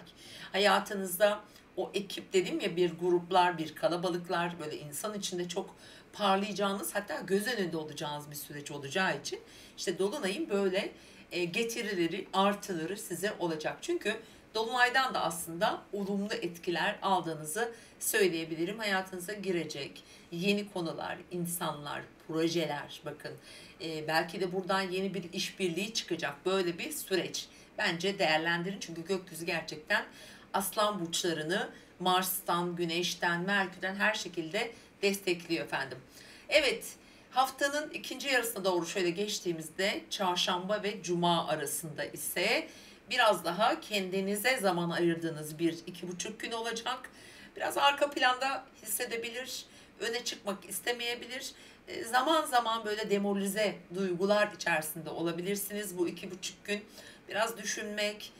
Hayatınızda o ekip dedim ya bir gruplar, bir kalabalıklar böyle insan içinde çok parlayacağınız hatta göz önünde olacağınız bir süreç olacağı için işte dolunayın böyle getirileri, artıları size olacak. Çünkü dolunaydan da aslında olumlu etkiler aldığınızı söyleyebilirim. Hayatınıza girecek yeni konular, insanlar, projeler bakın. Belki de buradan yeni bir işbirliği çıkacak böyle bir süreç. Bence değerlendirin çünkü gökyüzü gerçekten aslan burçlarını Mars'tan, Güneş'ten, Merkür'den her şekilde destekliyor efendim. Evet, haftanın ikinci yarısına doğru şöyle geçtiğimizde çarşamba ve cuma arasında ise biraz daha kendinize zaman ayırdığınız bir 2,5 gün olacak. Biraz arka planda hissedebilir, öne çıkmak istemeyebilir. Zaman zaman böyle demoralize duygular içerisinde olabilirsiniz bu 2,5 gün. Biraz düşünmek,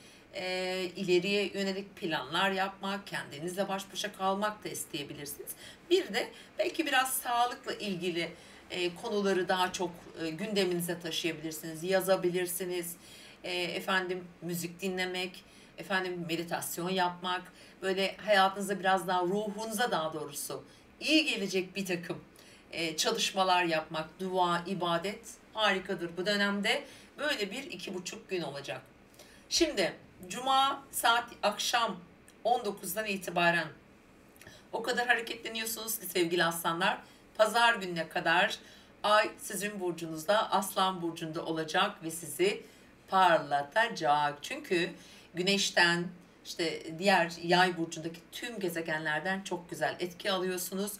ileriye yönelik planlar yapmak, kendinizle baş başa kalmak da isteyebilirsiniz. Bir de belki biraz sağlıkla ilgili konuları daha çok gündeminize taşıyabilirsiniz, yazabilirsiniz. Efendim müzik dinlemek, efendim meditasyon yapmak, böyle hayatınıza biraz daha ruhunuza daha doğrusu iyi gelecek bir takım çalışmalar yapmak, dua, ibadet harikadır bu dönemde. Böyle bir 2,5 gün olacak. Şimdi cuma saat akşam 19'dan itibaren o kadar hareketleniyorsunuz ki sevgili aslanlar. Pazar gününe kadar ay sizin burcunuzda aslan burcunda olacak ve sizi parlatacak. Çünkü güneşten işte diğer yay burcundaki tüm gezegenlerden çok güzel etki alıyorsunuz.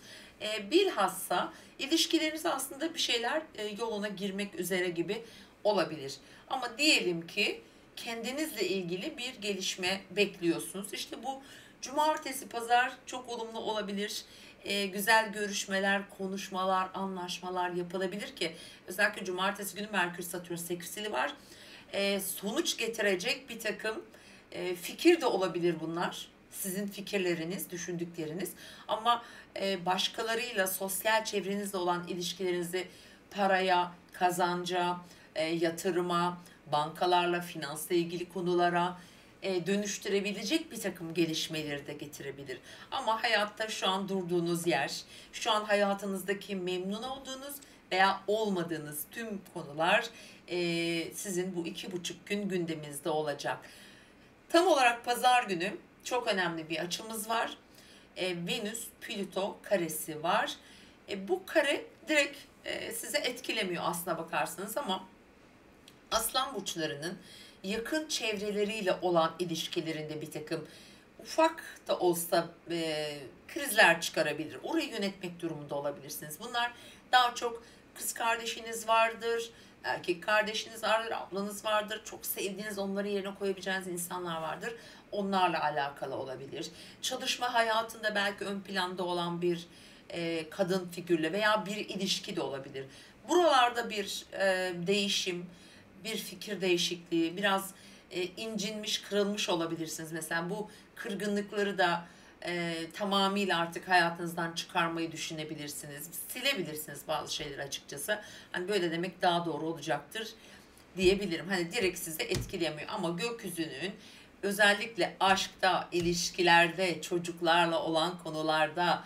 Bilhassa ilişkileriniz aslında bir şeyler yoluna girmek üzere gibi olabilir. Ama diyelim ki kendinizle ilgili bir gelişme bekliyorsunuz. İşte bu cumartesi, pazar çok olumlu olabilir. Güzel görüşmeler, konuşmalar, anlaşmalar yapılabilir ki özellikle cumartesi günü Merkür Satürn seksili var. Sonuç getirecek bir takım Fikir de olabilir bunlar. Sizin fikirleriniz, düşündükleriniz. Ama başkalarıyla, sosyal çevrenizle olan ilişkilerinizi paraya, kazanca, yatırıma, bankalarla, finansla ilgili konulara dönüştürebilecek bir takım gelişmeleri de getirebilir. Ama hayatta şu an durduğunuz yer, şu an hayatınızdaki memnun olduğunuz veya olmadığınız tüm konular sizin bu 2,5 gün gündeminizde olacak. Tam olarak pazar günü çok önemli bir açımız var. Venüs-Plüto karesi var. Bu kare direkt size etkilemiyor aslına bakarsanız ama Aslan burçlarının yakın çevreleriyle olan ilişkilerinde bir takım ufak da olsa krizler çıkarabilir. Orayı yönetmek durumunda olabilirsiniz. Bunlar daha çok kız kardeşiniz vardır, erkek kardeşiniz vardır, ablanız vardır, çok sevdiğiniz, onları yerine koyabileceğiniz insanlar vardır. Onlarla alakalı olabilir. Çalışma hayatında belki ön planda olan bir kadın figürle veya bir ilişki de olabilir. Buralarda bir değişim, bir fikir değişikliği, biraz incinmiş, kırılmış olabilirsiniz. Mesela bu kırgınlıkları da tamamıyla artık hayatınızdan çıkarmayı düşünebilirsiniz. Silebilirsiniz bazı şeyleri açıkçası. Hani böyle demek daha doğru olacaktır diyebilirim. Hani direkt sizi etkileyemiyor ama gökyüzünün özellikle aşkta, ilişkilerde, çocuklarla olan konularda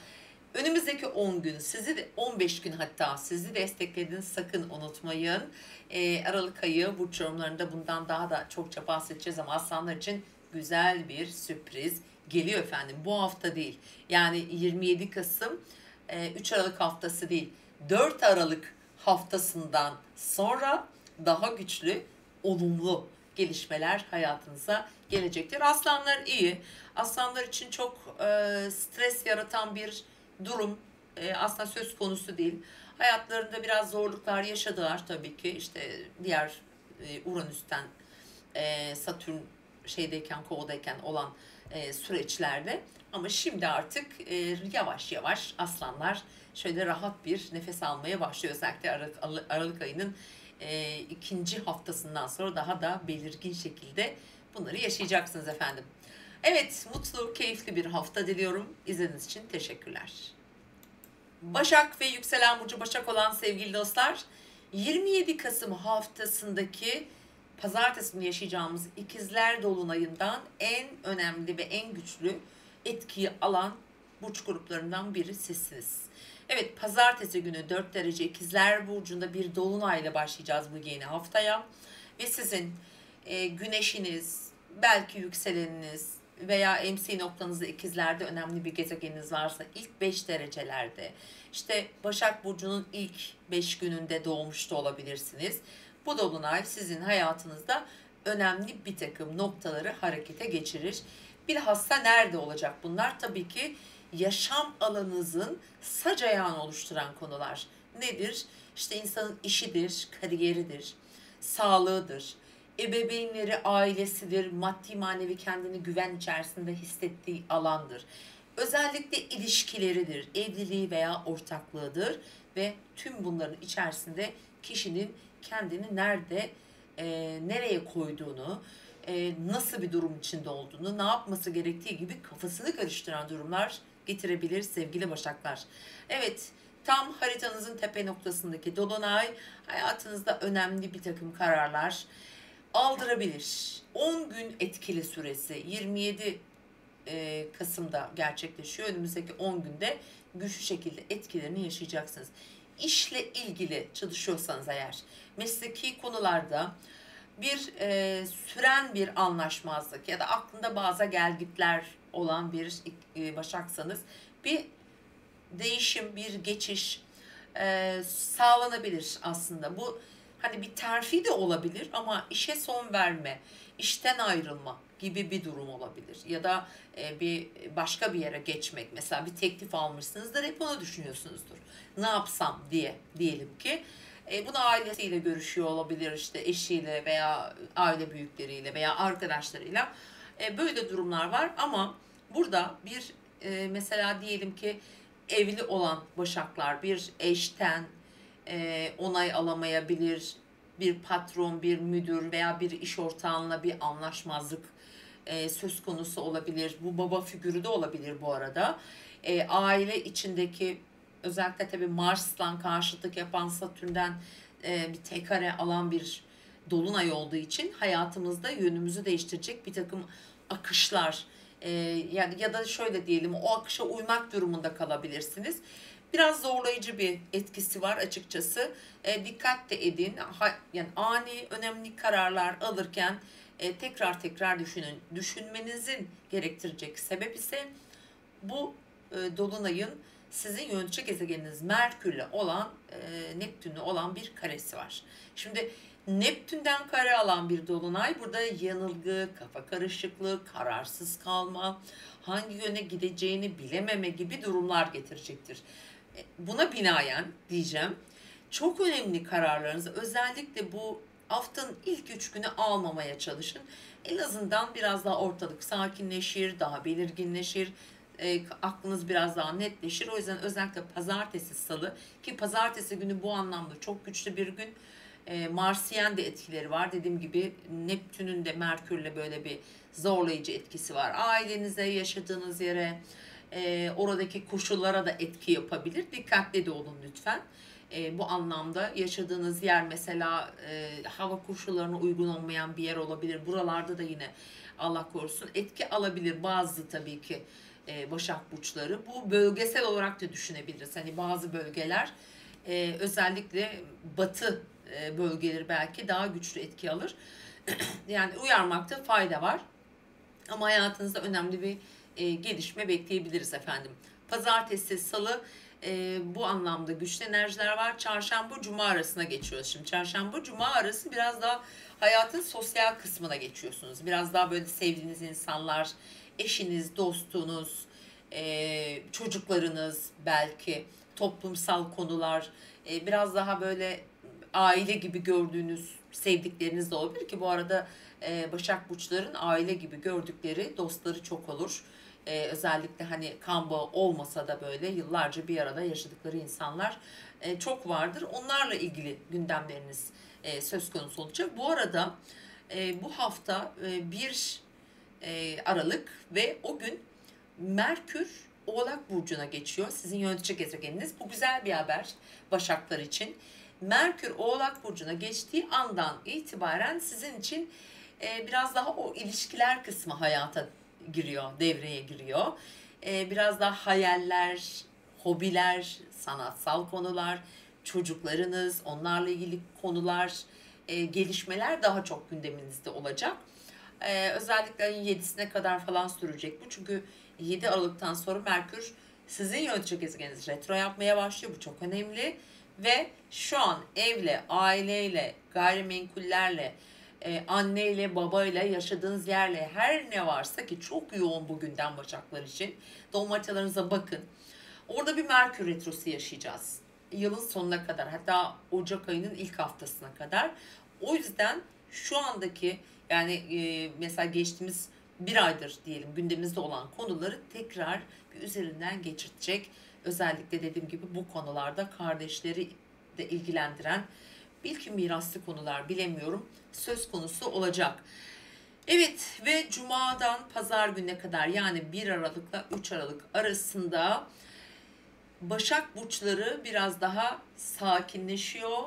önümüzdeki 10 gün, sizi de 15 gün hatta sizi desteklediğini sakın unutmayın. Aralık ayı burç yorumlarında bundan daha da çokça bahsedeceğiz ama aslanlar için güzel bir sürpriz geliyor efendim. Bu hafta değil. Yani 27 Kasım 3 Aralık haftası değil. 4 Aralık haftasından sonra daha güçlü, olumlu gelişmeler hayatınıza gelecektir. Aslanlar iyi. Aslanlar için çok stres yaratan bir durum aslında söz konusu değil. Hayatlarında biraz zorluklar yaşadılar tabii ki. İşte diğer Uranüs'ten Satürn şeydeyken, Kova'dayken olan süreçlerde. Ama şimdi artık yavaş yavaş aslanlar şöyle rahat bir nefes almaya başlıyor. Özellikle Aralık ayının ikinci haftasından sonra daha da belirgin şekilde bunları yaşayacaksınız efendim. Evet, mutlu, keyifli bir hafta diliyorum. İzlediğiniz için teşekkürler. Başak ve yükselen burcu Başak olan sevgili dostlar, 27 Kasım haftasındaki pazartesi günü yaşayacağımız ikizler dolunayından en önemli ve en güçlü etkiyi alan burç gruplarından biri sizsiniz. Evet, pazartesi günü 4 derece ikizler burcunda bir dolunayla başlayacağız bu yeni haftaya. Ve sizin güneşiniz, belki yükseleniniz veya MC noktanızda ikizlerde önemli bir gezegeniniz varsa ilk 5 derecelerde, işte Başak Burcu'nun ilk 5 gününde doğmuş da olabilirsiniz. Bu dolunay sizin hayatınızda önemli bir takım noktaları harekete geçirir. Bilhassa nerede olacak bunlar? Tabii ki yaşam alanınızın sac ayağını oluşturan konular. Nedir? İşte insanın işidir, kariyeridir, sağlığıdır, ebeveynleri, ailesidir, maddi manevi kendini güven içerisinde hissettiği alandır. Özellikle ilişkileridir, evliliği veya ortaklığıdır ve tüm bunların içerisinde kişinin kendini nerede, nereye koyduğunu, nasıl bir durum içinde olduğunu, ne yapması gerektiği gibi kafasını karıştıran durumlar getirebilir sevgili Başaklar. Evet, tam haritanızın tepe noktasındaki dolunay hayatınızda önemli bir takım kararlar aldırabilir. 10 gün etkili süresi 27 Kasım'da gerçekleşiyor. Önümüzdeki 10 günde güçlü şekilde etkilerini yaşayacaksınız. İşle ilgili çalışıyorsanız eğer, mesleki konularda bir süren bir anlaşmazlık ya da aklında bazı gelgitler olan bir başaksanız bir değişim, bir geçiş sağlanabilir aslında. Bu hani bir terfi de olabilir ama işe son verme, işten ayrılma gibi bir durum olabilir. Ya da bir başka bir yere geçmek. Mesela bir teklif almışsınızdır, hep onu düşünüyorsunuzdur. Ne yapsam diye diyelim ki. Bunu ailesiyle görüşüyor olabilir, işte eşiyle veya aile büyükleriyle veya arkadaşlarıyla. Böyle durumlar var ama burada bir mesela diyelim ki evli olan başaklar bir eşten onay alamayabilir, bir patron, bir müdür veya bir iş ortağıyla bir anlaşmazlık söz konusu olabilir. Bu baba figürü de olabilir bu arada. Aile içindeki, özellikle tabii Mars'tan karşıtlık yapan Satürn'den bir tek kare alan bir dolunay olduğu için hayatımızda yönümüzü değiştirecek bir takım akışlar, ya da şöyle diyelim, o akışa uymak durumunda kalabilirsiniz. Biraz zorlayıcı bir etkisi var açıkçası. Dikkat de edin. Yani ani önemli kararlar alırken tekrar tekrar düşünün. Düşünmenizin gerektirecek sebep ise bu dolunayın sizin yönetici gezegeniniz Merkür'le olan, Neptün'le olan bir karesi var. Şimdi Neptün'den kare alan bir dolunay burada yanılgı, kafa karışıklığı, kararsız kalma, hangi yöne gideceğini bilememe gibi durumlar getirecektir. Buna binaen diyeceğim, çok önemli kararlarınızı özellikle bu haftanın ilk 3 günü almamaya çalışın. En azından biraz daha ortalık sakinleşir, daha belirginleşir, aklınız biraz daha netleşir. O yüzden özellikle pazartesi, salı, ki pazartesi günü bu anlamda çok güçlü bir gün. Marsiyen de etkileri var. Dediğim gibi Neptün'ün de Merkür'le böyle bir zorlayıcı etkisi var. Ailenize, yaşadığınız yere, oradaki koşullara da etki yapabilir. Dikkatli de olun lütfen. Bu anlamda yaşadığınız yer mesela hava koşullarına uygun olmayan bir yer olabilir. Buralarda da yine Allah korusun etki alabilir bazı, tabii ki Başak burçları. Bu bölgesel olarak da düşünebiliriz. Hani bazı bölgeler, özellikle batı bölgeleri belki daha güçlü etki alır. Yani uyarmakta fayda var. Ama hayatınızda önemli bir gelişme bekleyebiliriz efendim. Pazartesi, salı bu anlamda güçlü enerjiler var. Çarşamba, cuma arasına geçiyoruz. Şimdi çarşamba, cuma arası biraz daha hayatın sosyal kısmına geçiyorsunuz. Biraz daha böyle sevdiğiniz insanlar, eşiniz, dostunuz, çocuklarınız, belki toplumsal konular, biraz daha böyle aile gibi gördüğünüz sevdikleriniz de olabilir ki bu arada Başak Burçların aile gibi gördükleri dostları çok olur. Özellikle hani kan bağı olmasa da böyle yıllarca bir arada yaşadıkları insanlar çok vardır. Onlarla ilgili gündemleriniz söz konusu olacak. Bu arada bu hafta 1 Aralık ve o gün Merkür Oğlak Burcu'na geçiyor. Sizin yönetici gezegeniniz. Bu güzel bir haber Başaklar için. Merkür Oğlak Burcu'na geçtiği andan itibaren sizin için biraz daha o ilişkiler kısmı hayata giriyor, devreye giriyor. Biraz daha hayaller, hobiler, sanatsal konular, çocuklarınız, onlarla ilgili konular, gelişmeler daha çok gündeminizde olacak. Özellikle ayın 7'sine kadar falan sürecek bu. Çünkü 7 Aralık'tan sonra Merkür sizin yönetici gezegeniniz retro yapmaya başlıyor. Bu çok önemli. Ve şu an evle, aileyle, gayrimenkullerle, anneyle, babayla, yaşadığınız yerle, her ne varsa ki çok yoğun bugünden Başaklar için. Doğum haritalarınıza bakın. Orada bir Merkür retrosu yaşayacağız. Yılın sonuna kadar, hatta Ocak ayının ilk haftasına kadar. O yüzden şu andaki, yani mesela geçtiğimiz bir aydır diyelim gündemimizde olan konuları tekrar bir üzerinden geçirtecek. Özellikle dediğim gibi bu konularda kardeşleri de ilgilendiren belki miraslı konular, bilemiyorum, söz konusu olacak. Evet, ve Cuma'dan Pazar gününe kadar, yani 1 Aralık'la 3 Aralık arasında Başak burçları biraz daha sakinleşiyor.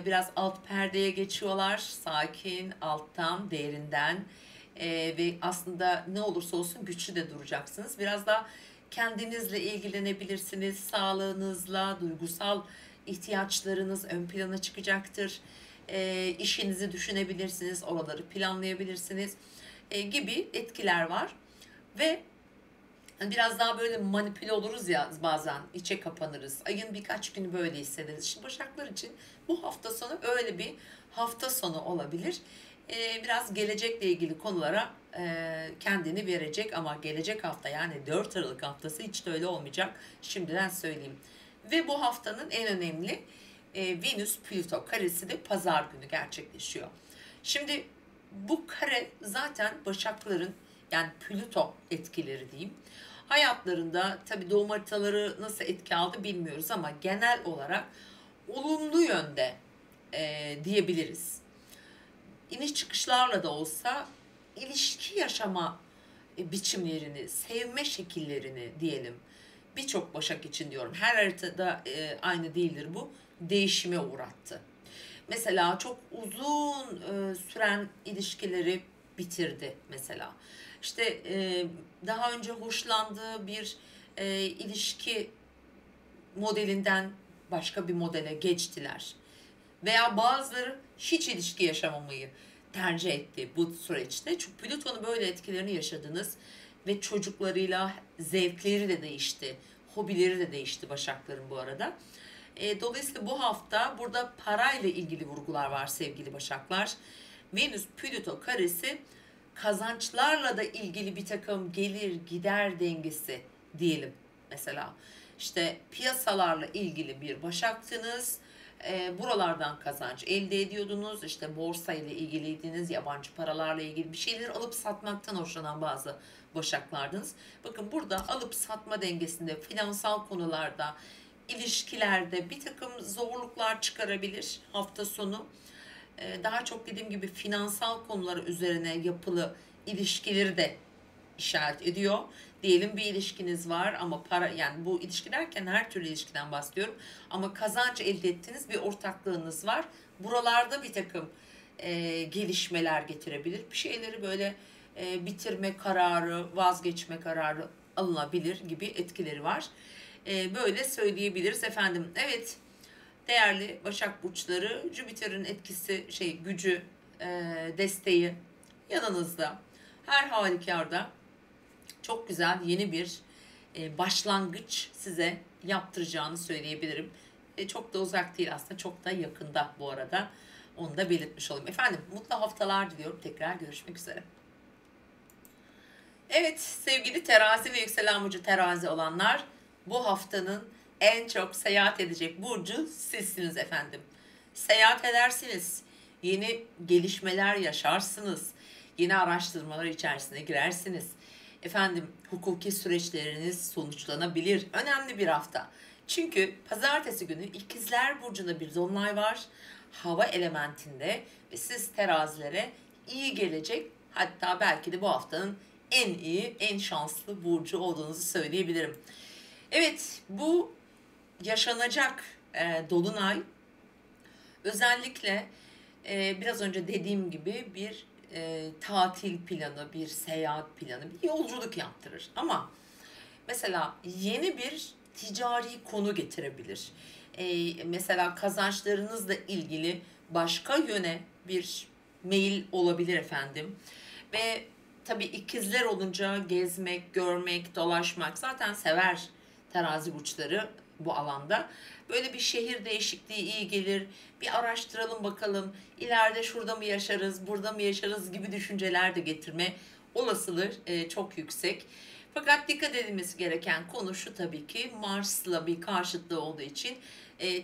Biraz alt perdeye geçiyorlar. Sakin, alttan, derinden. Ve aslında ne olursa olsun güçlü de duracaksınız. Biraz daha kendinizle ilgilenebilirsiniz. Sağlığınızla, duygusal ihtiyaçlarınız ön plana çıkacaktır. İşinizi düşünebilirsiniz, oraları planlayabilirsiniz gibi etkiler var. Ve biraz daha böyle manipüle oluruz ya, bazen içe kapanırız. Ayın birkaç günü böyle hissederiz. Şimdi Başaklar için bu hafta sonu öyle bir hafta sonu olabilir. Biraz gelecekle ilgili konulara kendini verecek, ama gelecek hafta, yani 4 Aralık haftası hiç de öyle olmayacak. Şimdiden söyleyeyim. Ve bu haftanın en önemli Venüs-Plüto karesi de Pazar günü gerçekleşiyor. Şimdi bu kare zaten Başakların, yani Plüto etkileri diyeyim, hayatlarında tabii doğum haritaları nasıl etki aldı bilmiyoruz ama genel olarak olumlu yönde diyebiliriz. İniş çıkışlarla da olsa ilişki yaşama biçimlerini, sevme şekillerini diyelim. Birçok Başak için diyorum. Her haritada aynı değildir bu. Değişime uğrattı. Mesela çok uzun süren ilişkileri bitirdi mesela. İşte daha önce hoşlandığı bir ilişki modelinden başka bir modele geçtiler. Veya bazıları hiç ilişki yaşamamayı tercih etti bu süreçte. Çünkü Plüton'un böyle etkilerini yaşadınız ve çocuklarıyla zevkleri de değişti, hobileri de değişti Başakların bu arada. Dolayısıyla bu hafta burada parayla ilgili vurgular var sevgili Başaklar. Venüs Plüto karesi kazançlarla da ilgili bir takım gelir gider dengesi diyelim mesela. İşte piyasalarla ilgili bir Başaktınız. Buralardan kazanç elde ediyordunuz. İşte borsa ile ilgiliydiniz. Yabancı paralarla ilgili bir şeyleri alıp satmaktan hoşlanan bazı Başaklardınız. Bakın burada alıp satma dengesinde, finansal konularda, ilişkilerde bir takım zorluklar çıkarabilir hafta sonu. Daha çok dediğim gibi finansal konular üzerine yapılı ilişkileri de işaret ediyor. Diyelim bir ilişkiniz var ama para, yani bu ilişki derken her türlü ilişkiden bahsediyorum. Ama kazanç elde ettiğiniz bir ortaklığınız var. Buralarda bir takım gelişmeler getirebilir. Bir şeyleri böyle bitirme kararı, vazgeçme kararı alınabilir gibi etkileri var. Böyle söyleyebiliriz efendim. Evet, değerli Başak burçları, Jüpiter'in etkisi, gücü, desteği yanınızda. Her halükarda çok güzel yeni bir başlangıç size yaptıracağını söyleyebilirim. Çok da uzak değil aslında, çok da yakında bu arada. Onu da belirtmiş olayım. Efendim mutlu haftalar diliyorum. Tekrar görüşmek üzere. Evet sevgili terazi ve yükselen burcu terazi olanlar, bu haftanın en çok seyahat edecek burcu sizsiniz efendim. Seyahat edersiniz, yeni gelişmeler yaşarsınız, yeni araştırmalar içerisine girersiniz. Efendim hukuki süreçleriniz sonuçlanabilir. Önemli bir hafta. Çünkü pazartesi günü İkizler Burcu'nda bir dolunay var. Hava elementinde ve siz terazilere iyi gelecek. Hatta belki de bu haftanın en iyi, en şanslı burcu olduğunuzu söyleyebilirim. Evet, bu yaşanacak dolunay özellikle biraz önce dediğim gibi bir tatil planı, bir seyahat planı, bir yolculuk yaptırır. Ama mesela yeni bir ticari konu getirebilir. Mesela kazançlarınızla ilgili başka yöne bir meyil olabilir efendim. Ve tabii ikizler olunca gezmek, görmek, dolaşmak zaten sever terazi burçları bu alanda. Böyle bir şehir değişikliği iyi gelir. Bir araştıralım bakalım. İleride şurada mı yaşarız, burada mı yaşarız gibi düşünceler de getirme olasılığı çok yüksek. Fakat dikkat edilmesi gereken konu şu, tabii ki Mars'la bir karşıtlığı olduğu için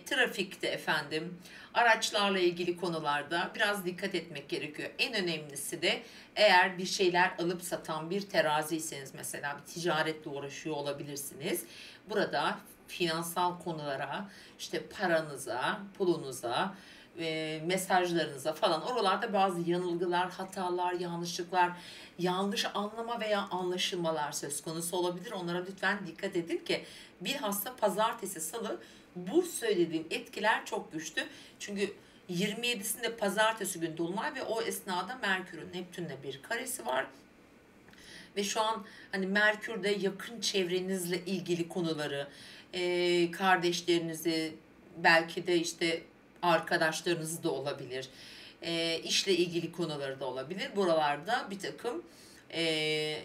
trafikte efendim, araçlarla ilgili konularda biraz dikkat etmek gerekiyor. En önemlisi de eğer bir şeyler alıp satan bir teraziyseniz, mesela bir ticaretle uğraşıyor olabilirsiniz. Burada finansal konulara, işte paranıza, pulunuza, mesajlarınıza falan, oralarda bazı yanılgılar, hatalar, yanlışlıklar, yanlış anlama veya anlaşılmalar söz konusu olabilir. Onlara lütfen dikkat edin ki bilhassa pazartesi, salı bu söylediğim etkiler çok güçlü. Çünkü 27'sinde pazartesi günü dolunay ve o esnada Merkür'ün Neptün'le bir karesi var. Ve şu an hani Merkür'de yakın çevrenizle ilgili konuları, kardeşlerinizi, belki de işte arkadaşlarınız da olabilir, işle ilgili konuları da olabilir. Buralarda bir takım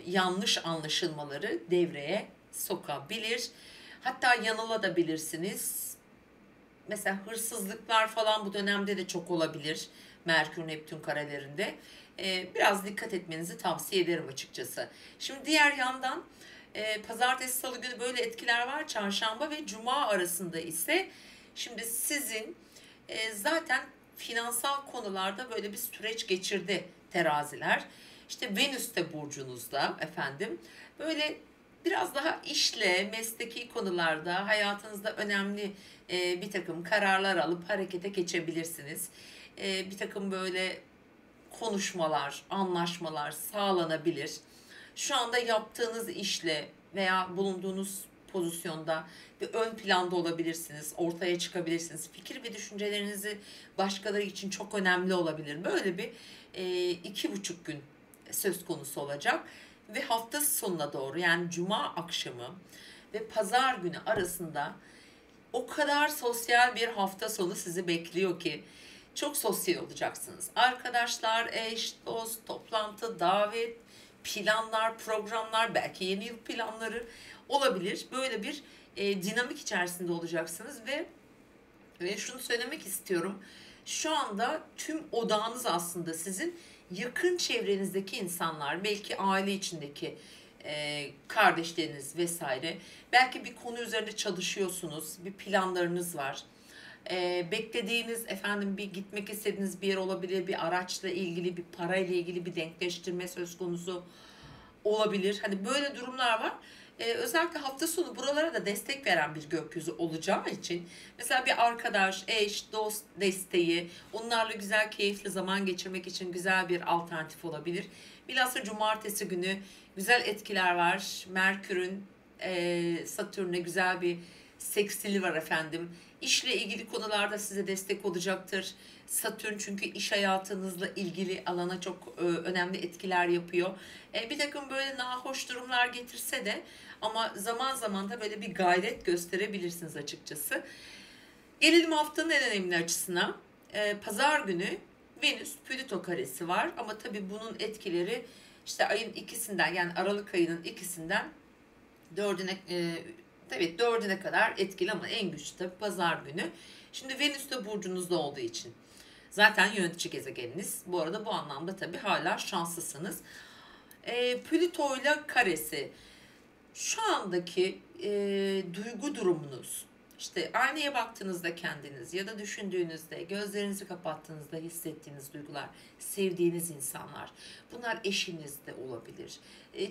yanlış anlaşılmaları devreye sokabilir. Hatta yanılabilirsiniz. Mesela hırsızlıklar falan bu dönemde de çok olabilir Merkür Neptün karelerinde. Biraz dikkat etmenizi tavsiye ederim açıkçası. Şimdi diğer yandan pazartesi, salı günü böyle etkiler var. Çarşamba ve cuma arasında ise şimdi sizin zaten finansal konularda böyle bir süreç geçirdi teraziler. İşte Venüs de burcunuzda efendim. Böyle biraz daha işle, mesleki konularda hayatınızda önemli bir takım kararlar alıp harekete geçebilirsiniz. Bir takım böyle konuşmalar, anlaşmalar sağlanabilir. Şu anda yaptığınız işle veya bulunduğunuz pozisyonda bir ön planda olabilirsiniz, ortaya çıkabilirsiniz. Fikir ve düşüncelerinizi başkaları için çok önemli olabilir. Böyle bir 2,5 gün söz konusu olacak ve hafta sonuna doğru, yani cuma akşamı ve pazar günü arasında o kadar sosyal bir hafta sonu sizi bekliyor ki çok sosyal olacaksınız. Arkadaşlar, eş, dost, toplantı, davet, planlar, programlar, belki yeni yıl planları olabilir. Böyle bir dinamik içerisinde olacaksınız ve şunu söylemek istiyorum. Şu anda tüm odağınız aslında sizin yakın çevrenizdeki insanlar, belki aile içindeki kardeşleriniz vesaire. Belki bir konu üzerinde çalışıyorsunuz, bir planlarınız var. Beklediğiniz, efendim, bir gitmek istediğiniz bir yer olabilir, bir araçla ilgili, bir parayla ilgili bir denkleştirme söz konusu olabilir. Hani böyle durumlar var. Özellikle hafta sonu buralara da destek veren bir gökyüzü olacağı için mesela bir arkadaş, eş, dost desteği, onlarla güzel, keyifli zaman geçirmek için güzel bir alternatif olabilir. Bilhassa cumartesi günü güzel etkiler var. Merkür'ün Satürn'e güzel bir seksili var efendim. İşle ilgili konularda size destek olacaktır. Satürn çünkü iş hayatınızla ilgili alana çok önemli etkiler yapıyor. Bir takım böyle nahoş durumlar getirse de ama zaman zaman da böyle bir gayret gösterebilirsiniz açıkçası. Gelelim haftanın en önemli açısına. Pazar günü Venüs Plüto karesi var ama tabii bunun etkileri işte ayın ikisinden, yani Aralık ayının ikisinden dördüne, evet, dördüne kadar etkili ama en güçlü tabii pazar günü. Şimdi Venüs de burcunuzda olduğu için zaten yönetici gezegeniniz. Bu arada bu anlamda tabii hala şanslısınız. Plüto ile karesi. Şu andaki duygu durumunuz, işte aynaya baktığınızda kendiniz ya da düşündüğünüzde, gözlerinizi kapattığınızda hissettiğiniz duygular, sevdiğiniz insanlar, bunlar eşiniz de olabilir.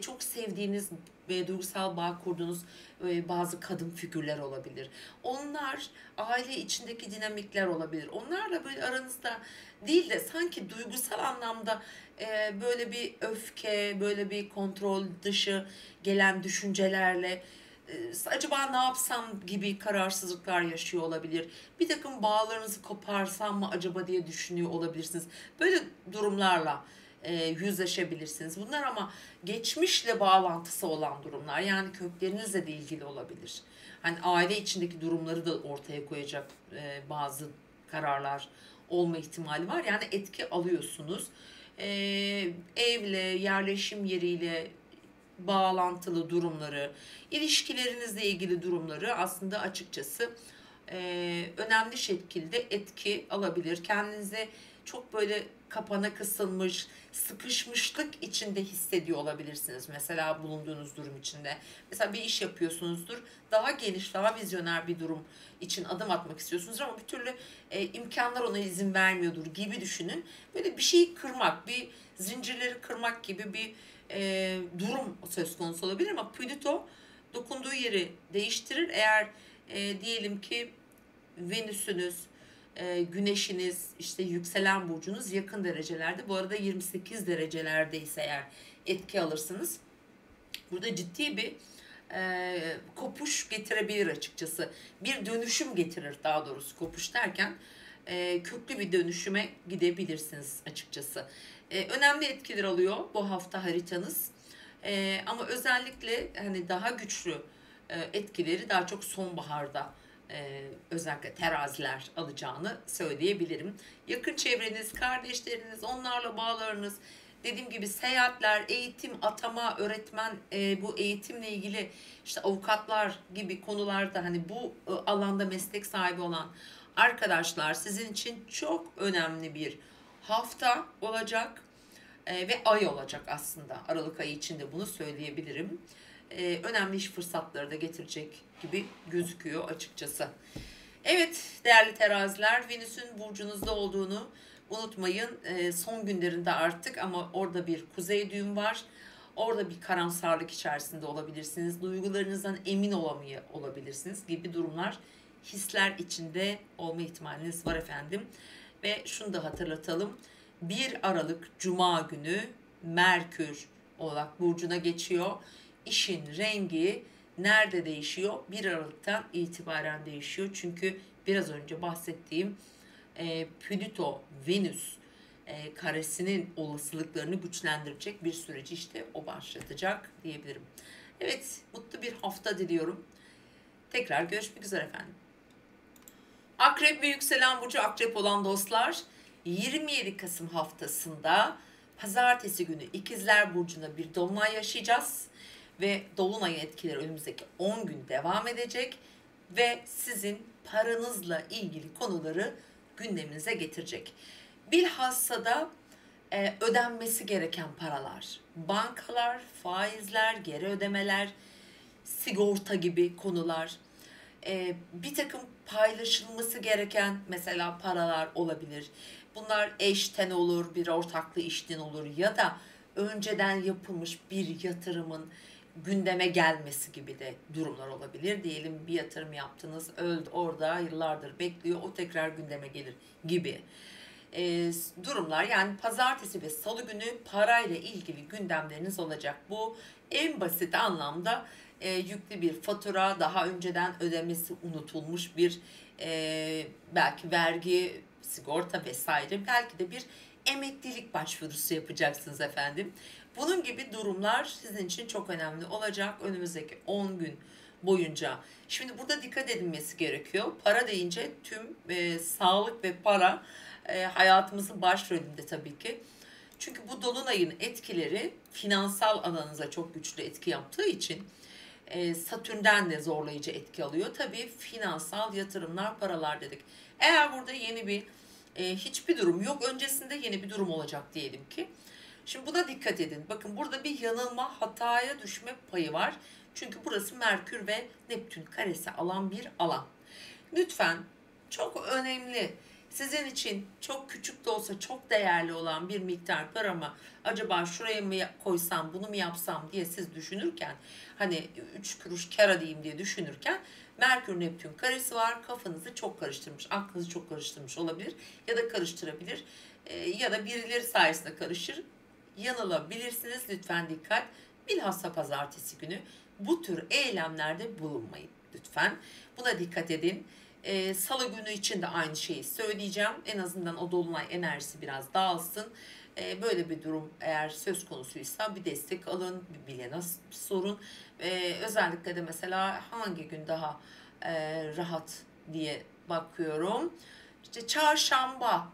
Çok sevdiğiniz ve duygusal bağ kurduğunuz bazı kadın figürler olabilir. Onlar aile içindeki dinamikler olabilir. Onlarla böyle aranızda değil de sanki duygusal anlamda böyle bir öfke, böyle bir kontrol dışı gelen düşüncelerle acaba ne yapsam gibi kararsızlıklar yaşıyor olabilir. Bir takım bağlarınızı koparsam mı acaba diye düşünüyor olabilirsiniz. Böyle durumlarla yüzleşebilirsiniz. Bunlar ama geçmişle bağlantısı olan durumlar. Yani köklerinizle de ilgili olabilir. Hani aile içindeki durumları da ortaya koyacak bazı kararlar olma ihtimali var. Yani etki alıyorsunuz. Evle, yerleşim yeriyle bağlantılı durumları, ilişkilerinizle ilgili durumları aslında açıkçası önemli şekilde etki alabilir. Kendinize çok böyle kapana kısılmış, sıkışmışlık içinde hissediyor olabilirsiniz. Mesela bulunduğunuz durum içinde. Mesela bir iş yapıyorsunuzdur. Daha geniş, daha vizyoner bir durum için adım atmak istiyorsunuzdur ama bir türlü imkanlar ona izin vermiyordur gibi düşünün. Böyle bir şeyi kırmak, bir zincirleri kırmak gibi bir durum söz konusu olabilir ama Plüto dokunduğu yeri değiştirir. Eğer diyelim ki Venüs'ünüz, Güneşiniz, işte yükselen burcunuz yakın derecelerde, bu arada 28 derecelerdeyse eğer etki alırsınız. Burada ciddi bir kopuş getirebilir açıkçası. Bir dönüşüm getirir, daha doğrusu kopuş derken köklü bir dönüşüme gidebilirsiniz açıkçası. Önemli etkiler alıyor bu hafta haritanız. Ama özellikle hani daha güçlü etkileri daha çok sonbaharda özellikle teraziler alacağını söyleyebilirim. Yakın çevreniz, kardeşleriniz, onlarla bağlarınız, dediğim gibi seyahatler, eğitim, atama, öğretmen, bu eğitimle ilgili işte avukatlar gibi konularda, hani bu alanda meslek sahibi olan arkadaşlar sizin için çok önemli bir hafta olacak ve ay olacak aslında. Aralık ayı içinde bunu söyleyebilirim. Önemli iş fırsatları da getirecek gibi gözüküyor açıkçası. Evet değerli teraziler, Venüs'ün burcunuzda olduğunu unutmayın. Son günlerinde artık, ama orada bir kuzey düğüm var. Orada bir karamsarlık içerisinde olabilirsiniz. Duygularınızdan emin olabilirsiniz gibi durumlar, hisler içinde olma ihtimaliniz var efendim. Ve şunu da hatırlatalım. 1 Aralık Cuma günü Merkür Oğlak Burcu'na geçiyor. İşin rengi nerede değişiyor? 1 Aralık'tan itibaren değişiyor. Çünkü biraz önce bahsettiğim Plüto, Venüs karesinin olasılıklarını güçlendirecek bir süreci işte o başlatacak diyebilirim. Evet, mutlu bir hafta diliyorum. Tekrar görüşmek üzere efendim. Akrep ve yükselen burcu akrep olan dostlar, 27 Kasım haftasında pazartesi günü İkizler Burcu'nda bir dolunay yaşayacağız. Ve dolunayın etkileri önümüzdeki 10 gün devam edecek. Ve sizin paranızla ilgili konuları gündeminize getirecek. Bilhassa da ödenmesi gereken paralar, bankalar, faizler, geri ödemeler, sigorta gibi konular, bir takım paylaşılması gereken mesela paralar olabilir. Bunlar eşten olur, bir ortaklı işten olur ya da önceden yapılmış bir yatırımın gündeme gelmesi gibi de durumlar olabilir. Diyelim bir yatırım yaptınız, öldü orada yıllardır bekliyor, o tekrar gündeme gelir gibi durumlar. Yani pazartesi ve salı günü parayla ilgili gündemleriniz olacak. Bu en basit anlamda yüklü bir fatura, daha önceden ödemesi unutulmuş bir belki vergi, sigorta vesaire, belki de bir emeklilik başvurusu yapacaksınız efendim. Bunun gibi durumlar sizin için çok önemli olacak önümüzdeki 10 gün boyunca. Şimdi burada dikkat edilmesi gerekiyor. Para deyince tüm sağlık ve para hayatımızın başrolünde tabii ki. Çünkü bu dolunayın etkileri finansal alanınıza çok güçlü etki yaptığı için Satürn'den de zorlayıcı etki alıyor. Tabii finansal yatırımlar, paralar dedik. Eğer burada yeni bir hiçbir durum yok, öncesinde yeni bir durum olacak diyelim ki. Şimdi buna dikkat edin. Bakın burada bir yanılma, hataya düşme payı var. Çünkü burası Merkür ve Neptün karesi alan bir alan. Lütfen, çok önemli, sizin için çok küçük de olsa çok değerli olan bir miktar paramı acaba şuraya mı koysam, bunu mu yapsam diye siz düşünürken, hani 3 kuruş kar edeyim diye düşünürken Merkür Neptün karesi var, kafanızı çok karıştırmış, aklınızı çok karıştırmış olabilir ya da karıştırabilir ya da birileri sayesinde karışır, yanılabilirsiniz. Lütfen dikkat. Bilhassa pazartesi günü bu tür eylemlerde bulunmayın lütfen. Buna dikkat edin. Salı günü için de aynı şeyi söyleyeceğim. En azından o dolunay enerjisi biraz dağılsın. Böyle bir durum eğer söz konusuysa bir destek alın, bir bilene sorun. Özellikle de mesela hangi gün daha rahat diye bakıyorum. İşte çarşamba,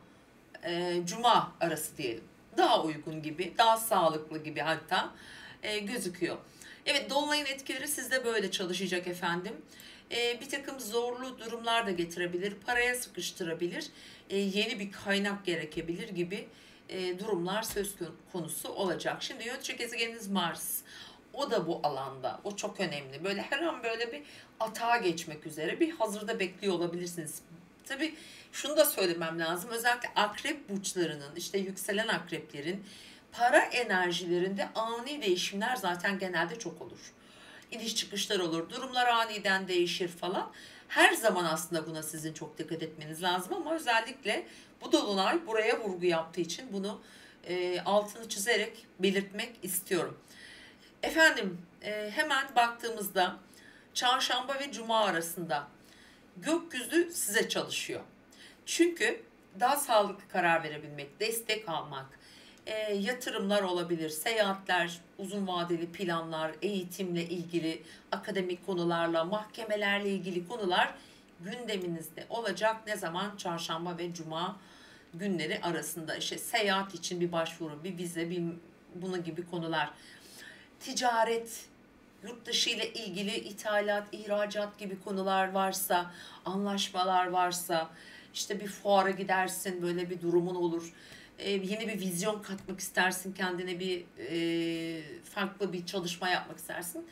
cuma arası diyelim. Daha uygun gibi, daha sağlıklı gibi hatta gözüküyor. Evet, dolunayın etkileri sizde böyle çalışacak efendim. Bir takım zorlu durumlar da getirebilir, paraya sıkıştırabilir, yeni bir kaynak gerekebilir gibi durumlar söz konusu olacak. Şimdi yönetici gezegeniniz Mars. O da bu alanda. O çok önemli. Böyle her an böyle bir atağa geçmek üzere bir hazırda bekliyor olabilirsiniz. Tabii şunu da söylemem lazım. Özellikle akrep burçlarının, işte yükselen akreplerin para enerjilerinde ani değişimler zaten genelde çok olur. İniş çıkışlar olur, durumlar aniden değişir falan. Her zaman aslında buna sizin çok dikkat etmeniz lazım ama özellikle bu dolunay buraya vurgu yaptığı için bunu altını çizerek belirtmek istiyorum. Efendim, hemen baktığımızda çarşamba ve cuma arasında gökyüzü size çalışıyor. Çünkü daha sağlıklı karar verebilmek, destek almak, yatırımlar olabilir, seyahatler, uzun vadeli planlar, eğitimle ilgili akademik konularla, mahkemelerle ilgili konular gündeminizde olacak. Ne zaman? Çarşamba ve cuma günleri arasında. İşte seyahat için bir başvuru, bir vize, bir bunun gibi konular. Ticaret, yurt dışı ile ilgili ithalat, ihracat gibi konular varsa, anlaşmalar varsa, işte bir fuara gidersin, böyle bir durumun olur. Yeni bir vizyon katmak istersin, kendine bir farklı bir çalışma yapmak istersin.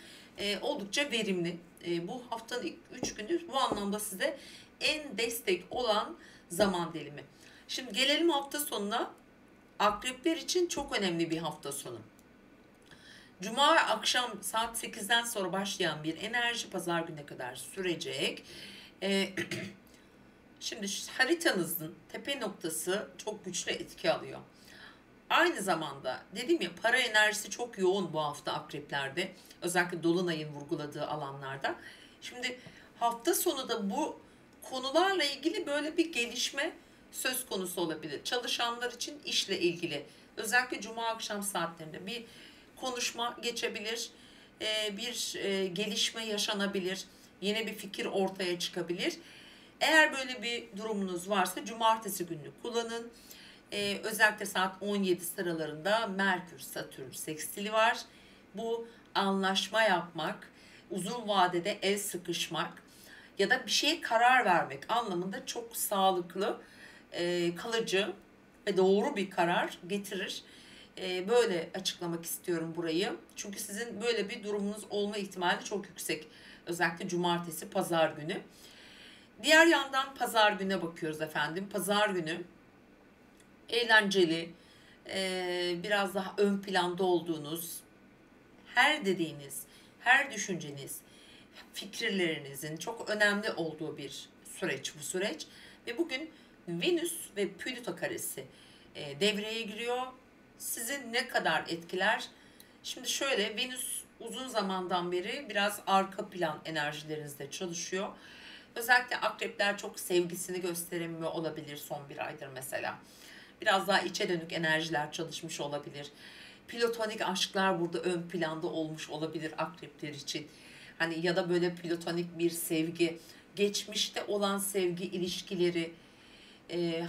Oldukça verimli. Bu haftanın ilk 3 günü bu anlamda size en destek olan zaman dilimi. Şimdi gelelim hafta sonuna. Akrepler için çok önemli bir hafta sonu. Cuma akşam saat 8'den sonra başlayan bir enerji pazar gününe kadar sürecek. Şimdi haritanızın tepe noktası çok güçlü etki alıyor. Aynı zamanda dedim ya, para enerjisi çok yoğun bu hafta akreplerde. Özellikle dolunayın vurguladığı alanlarda. Şimdi hafta sonu da bu konularla ilgili böyle bir gelişme söz konusu olabilir. Çalışanlar için işle ilgili özellikle cuma akşam saatlerinde bir konuşma geçebilir. Bir gelişme yaşanabilir. Yeni bir fikir ortaya çıkabilir. Eğer böyle bir durumunuz varsa cumartesi gününü kullanın. Özellikle saat 17 sıralarında Merkür Satürn sekstili var. Bu anlaşma yapmak, uzun vadede el sıkışmak ya da bir şeye karar vermek anlamında çok sağlıklı, kalıcı ve doğru bir karar getirir. Böyle açıklamak istiyorum burayı. Çünkü sizin böyle bir durumunuz olma ihtimali çok yüksek. Özellikle cumartesi, pazar günü. Diğer yandan pazar güne bakıyoruz efendim. Pazar günü eğlenceli, biraz daha ön planda olduğunuz, her dediğiniz, her düşünceniz, fikirlerinizin çok önemli olduğu bir süreç bu süreç. Ve bugün Venüs ve Plüto karesi devreye giriyor. Sizi ne kadar etkiler? Şimdi şöyle, Venüs uzun zamandan beri biraz arka plan enerjilerinizde çalışıyor. Özellikle akrepler çok sevgisini gösteremiyor olabilir son bir aydır mesela. Biraz daha içe dönük enerjiler çalışmış olabilir. Platonik aşklar burada ön planda olmuş olabilir akrepler için. Hani ya da böyle platonik bir sevgi, geçmişte olan sevgi ilişkileri.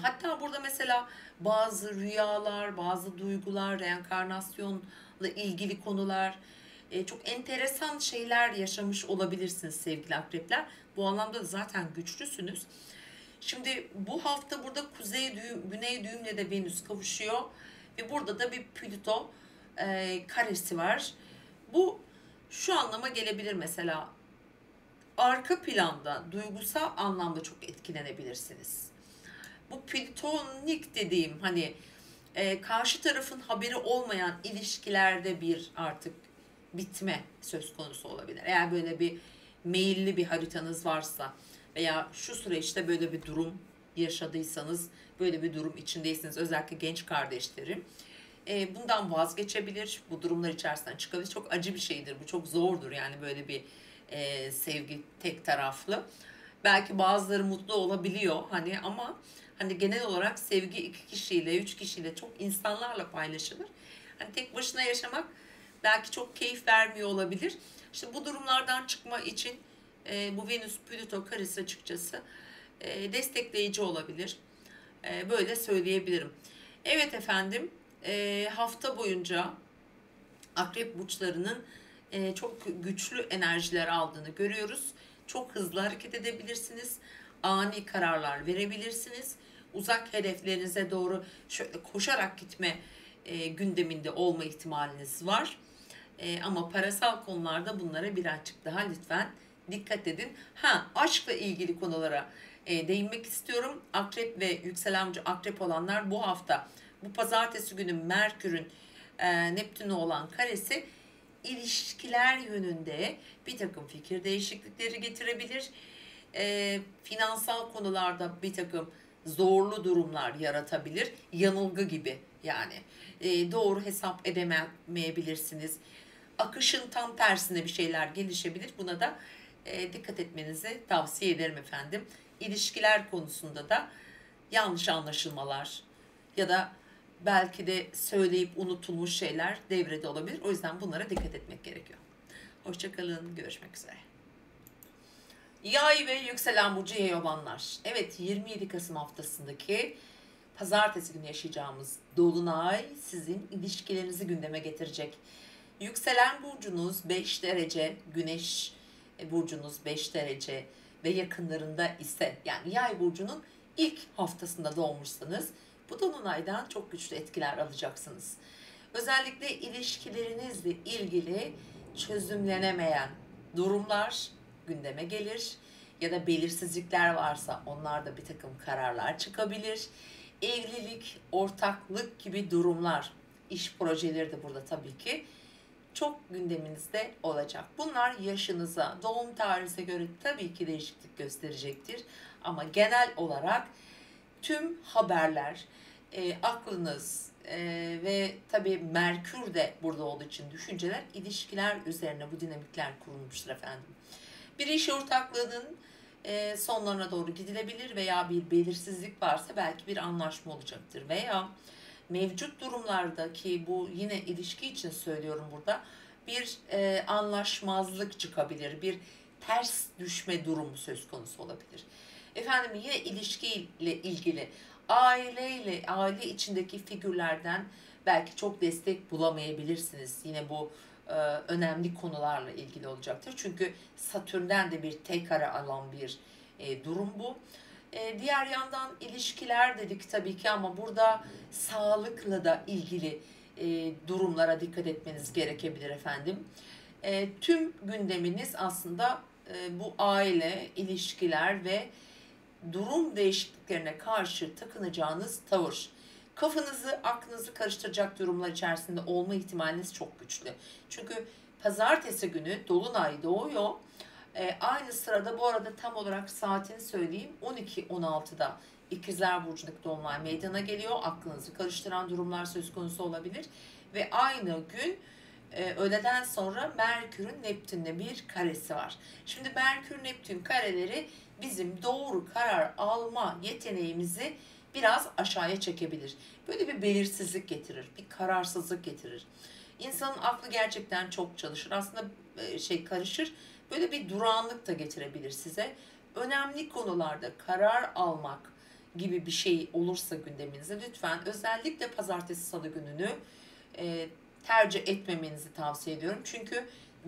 Hatta burada mesela bazı rüyalar, bazı duygular, reenkarnasyonla ilgili konular, çok enteresan şeyler yaşamış olabilirsiniz sevgili akrepler. Bu anlamda da zaten güçlüsünüz. Şimdi bu hafta burada kuzey düğüm, güney düğümle de Venüs kavuşuyor. Ve burada da bir Plüto karesi var. Bu şu anlama gelebilir mesela. Arka planda, duygusal anlamda çok etkilenebilirsiniz. Bu plütonik dediğim hani karşı tarafın haberi olmayan ilişkilerde bir artık bitme söz konusu olabilir. Eğer böyle bir meyilli bir haritanız varsa veya şu süreçte böyle bir durum yaşadıysanız, böyle bir durum içindeyseniz, özellikle genç kardeşlerim bundan vazgeçebilir, bu durumlar içerisinden çıkabilir. Çok acı bir şeydir bu, çok zordur yani böyle bir sevgi tek taraflı. Belki bazıları mutlu olabiliyor hani, ama hani genel olarak sevgi iki kişiyle, üç kişiyle, çok insanlarla paylaşılır. Hani tek başına yaşamak belki çok keyif vermiyor olabilir. İşte bu durumlardan çıkma için bu Venüs Plüto karesi açıkçası destekleyici olabilir. Böyle söyleyebilirim. Evet efendim, hafta boyunca akrep burçlarının çok güçlü enerjiler aldığını görüyoruz. Çok hızlı hareket edebilirsiniz. Ani kararlar verebilirsiniz. Uzak hedeflerinize doğru şöyle koşarak gitme gündeminde olma ihtimaliniz var. Ama parasal konularda bunlara birazcık daha lütfen dikkat edin. Aşkla ilgili konulara değinmek istiyorum. Akrep ve yükselen burcu akrep olanlar bu hafta, bu pazartesi günü Merkür'ün Neptün'e olan karesi ilişkiler yönünde bir takım fikir değişiklikleri getirebilir. Finansal konularda bir takım zorlu durumlar yaratabilir. Yanılgı gibi yani. Doğru hesap edemeyebilirsiniz. Akışın tam tersine bir şeyler gelişebilir. Buna da dikkat etmenizi tavsiye ederim efendim. İlişkiler konusunda da yanlış anlaşılmalar ya da belki de söyleyip unutulmuş şeyler devrede olabilir. O yüzden bunlara dikkat etmek gerekiyor. Hoşçakalın. Görüşmek üzere. Yay ve yükselen burcu yay olanlar. Evet, 27 Kasım haftasındaki pazartesi günü yaşayacağımız dolunay sizin ilişkilerinizi gündeme getirecek. Yükselen burcunuz 5 derece, güneş burcunuz 5 derece ve yakınlarında ise, yani yay burcunun ilk haftasında doğmuşsanız bu dolunaydan çok güçlü etkiler alacaksınız. Özellikle ilişkilerinizle ilgili çözümlenemeyen durumlar gündeme gelir ya da belirsizlikler varsa onlarda bir takım kararlar çıkabilir. Evlilik, ortaklık gibi durumlar, iş projeleri de burada tabii ki çok gündeminizde olacak. Bunlar yaşınıza, doğum tarihinize göre tabii ki değişiklik gösterecektir. Ama genel olarak tüm haberler, aklınız, Ve tabii Merkür de burada olduğu için düşünceler ilişkiler üzerine bu dinamikler kurulmuştur efendim. Bir iş ortaklığının sonlarına doğru gidilebilir veya bir belirsizlik varsa belki bir anlaşma olacaktır. Veya mevcut durumlardaki bu yine ilişki için söylüyorum burada bir anlaşmazlık çıkabilir, bir ters düşme durumu söz konusu olabilir. Efendim yine ilişkiyle ilgili aile içindeki figürlerden belki çok destek bulamayabilirsiniz. Yine bu önemli konularla ilgili olacaktır. Çünkü Satürn'den de bir tek kare alan bir durum bu. Diğer yandan ilişkiler dedik tabii ki ama burada sağlıkla da ilgili durumlara dikkat etmeniz gerekebilir efendim. Tüm gündeminiz aslında bu aile, ilişkiler ve durum değişikliklerine karşı takınacağınız tavır. Kafanızı, aklınızı karıştıracak durumlar içerisinde olma ihtimaliniz çok güçlü. Çünkü pazartesi günü Dolunay doğuyor. Aynı sırada bu arada tam olarak saatini söyleyeyim. 12.16'da İkizler Burcu'ndaki Dolunay meydana geliyor. Aklınızı karıştıran durumlar söz konusu olabilir. Ve aynı gün öğleden sonra Merkür'ün Neptün'le bir karesi var. Şimdi Merkür-Neptün kareleri bizim doğru karar alma yeteneğimizi biraz aşağıya çekebilir. Böyle bir belirsizlik getirir, bir kararsızlık getirir. İnsanın aklı gerçekten çok çalışır. Aslında karışır. Böyle bir durağanlık da getirebilir size. Önemli konularda karar almak gibi bir şey olursa gündeminizde lütfen özellikle pazartesi salı gününü tercih etmemenizi tavsiye ediyorum. Çünkü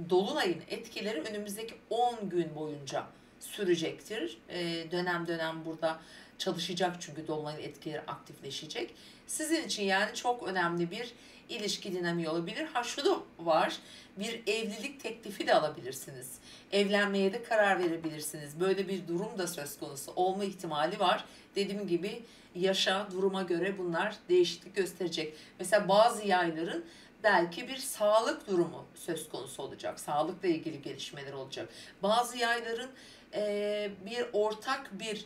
Dolunay'ın etkileri önümüzdeki 10 gün boyunca sürecektir. Dönem dönem burada çalışacak çünkü Dolunay'ın etkileri aktifleşecek. Sizin için yani çok önemli bir ilişki dinamiği olabilir. Ha şu da var, bir evlilik teklifi de alabilirsiniz. Evlenmeye de karar verebilirsiniz. Böyle bir durum da söz konusu olma ihtimali var. Dediğim gibi yaşa, duruma göre bunlar değişiklik gösterecek. Mesela bazı yayların belki bir sağlık durumu söz konusu olacak. Sağlıkla ilgili gelişmeler olacak. Bazı yayların bir ortak bir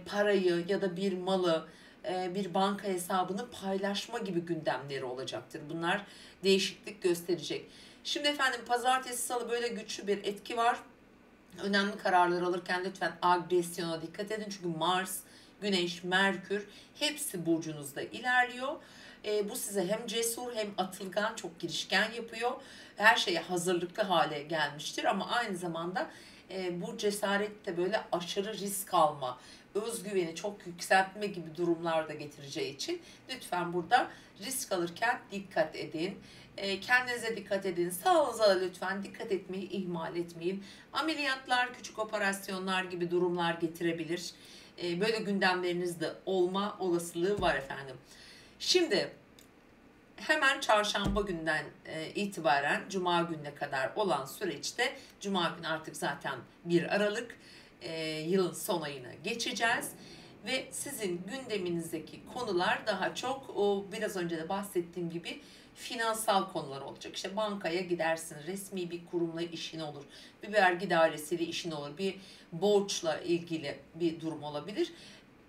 parayı ya da bir malı, bir banka hesabını paylaşma gibi gündemleri olacaktır. Bunlar değişiklik gösterecek. Şimdi efendim pazartesi salı böyle güçlü bir etki var. Önemli kararlar alırken lütfen agresyona dikkat edin. Çünkü Mars, Güneş, Merkür hepsi burcunuzda ilerliyor. Bu size hem cesur hem atılgan, çok girişken yapıyor. Her şeye hazırlıklı hale gelmiştir ama aynı zamanda bu cesarette böyle aşırı risk alma, özgüveni çok yükseltme gibi durumlar da getireceği için lütfen burada risk alırken dikkat edin. Kendinize dikkat edin. Sağlığınıza da lütfen dikkat etmeyi ihmal etmeyin. Ameliyatlar, küçük operasyonlar gibi durumlar getirebilir. Böyle gündemlerinizde olma olasılığı var efendim. Şimdi hemen çarşamba günden itibaren cuma gününe kadar olan süreçte cuma günü artık zaten 1 Aralık yılın son ayına geçeceğiz. Ve sizin gündeminizdeki konular daha çok o biraz önce de bahsettiğim gibi finansal konular olacak. İşte bankaya gidersin, resmi bir kurumla işin olur, bir vergi dairesiyle işin olur, bir borçla ilgili bir durum olabilir,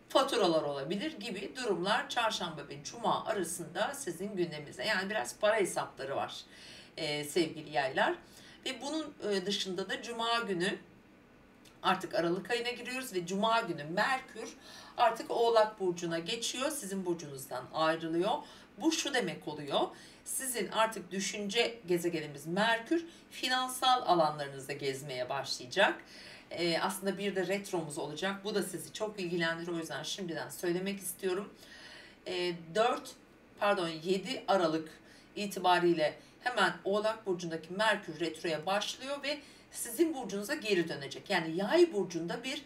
faturalar olabilir gibi durumlar çarşamba ve cuma arasında sizin gündeminizde. Yani biraz para hesapları var sevgili yaylar. Ve bunun dışında da cuma günü artık Aralık ayına giriyoruz ve cuma günü Merkür artık Oğlak Burcu'na geçiyor. Sizin burcunuzdan ayrılıyor. Bu şu demek oluyor. Sizin artık düşünce gezegenimiz Merkür finansal alanlarınızda gezmeye başlayacak. Aslında bir de retromuz olacak. Bu da sizi çok ilgilendirir. O yüzden şimdiden söylemek istiyorum. 7 Aralık itibariyle hemen Oğlak Burcu'ndaki Merkür retroya başlıyor ve sizin burcunuza geri dönecek. Yani Yay burcunda bir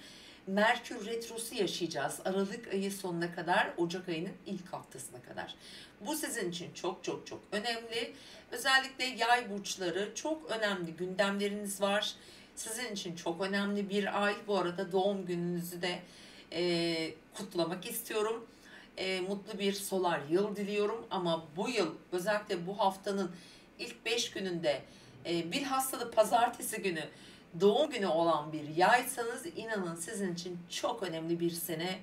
Merkür retrosu yaşayacağız. Aralık ayı sonuna kadar, Ocak ayının ilk haftasına kadar. Bu sizin için çok çok çok önemli. Özellikle Yay burçları çok önemli gündemleriniz var. Sizin için çok önemli bir ay. Bu arada doğum gününüzü de kutlamak istiyorum. Mutlu bir solar yıl diliyorum. Ama bu yıl özellikle bu haftanın ilk 5 gününde bilhassa da pazartesi günü doğum günü olan bir yaysanız inanın sizin için çok önemli bir sene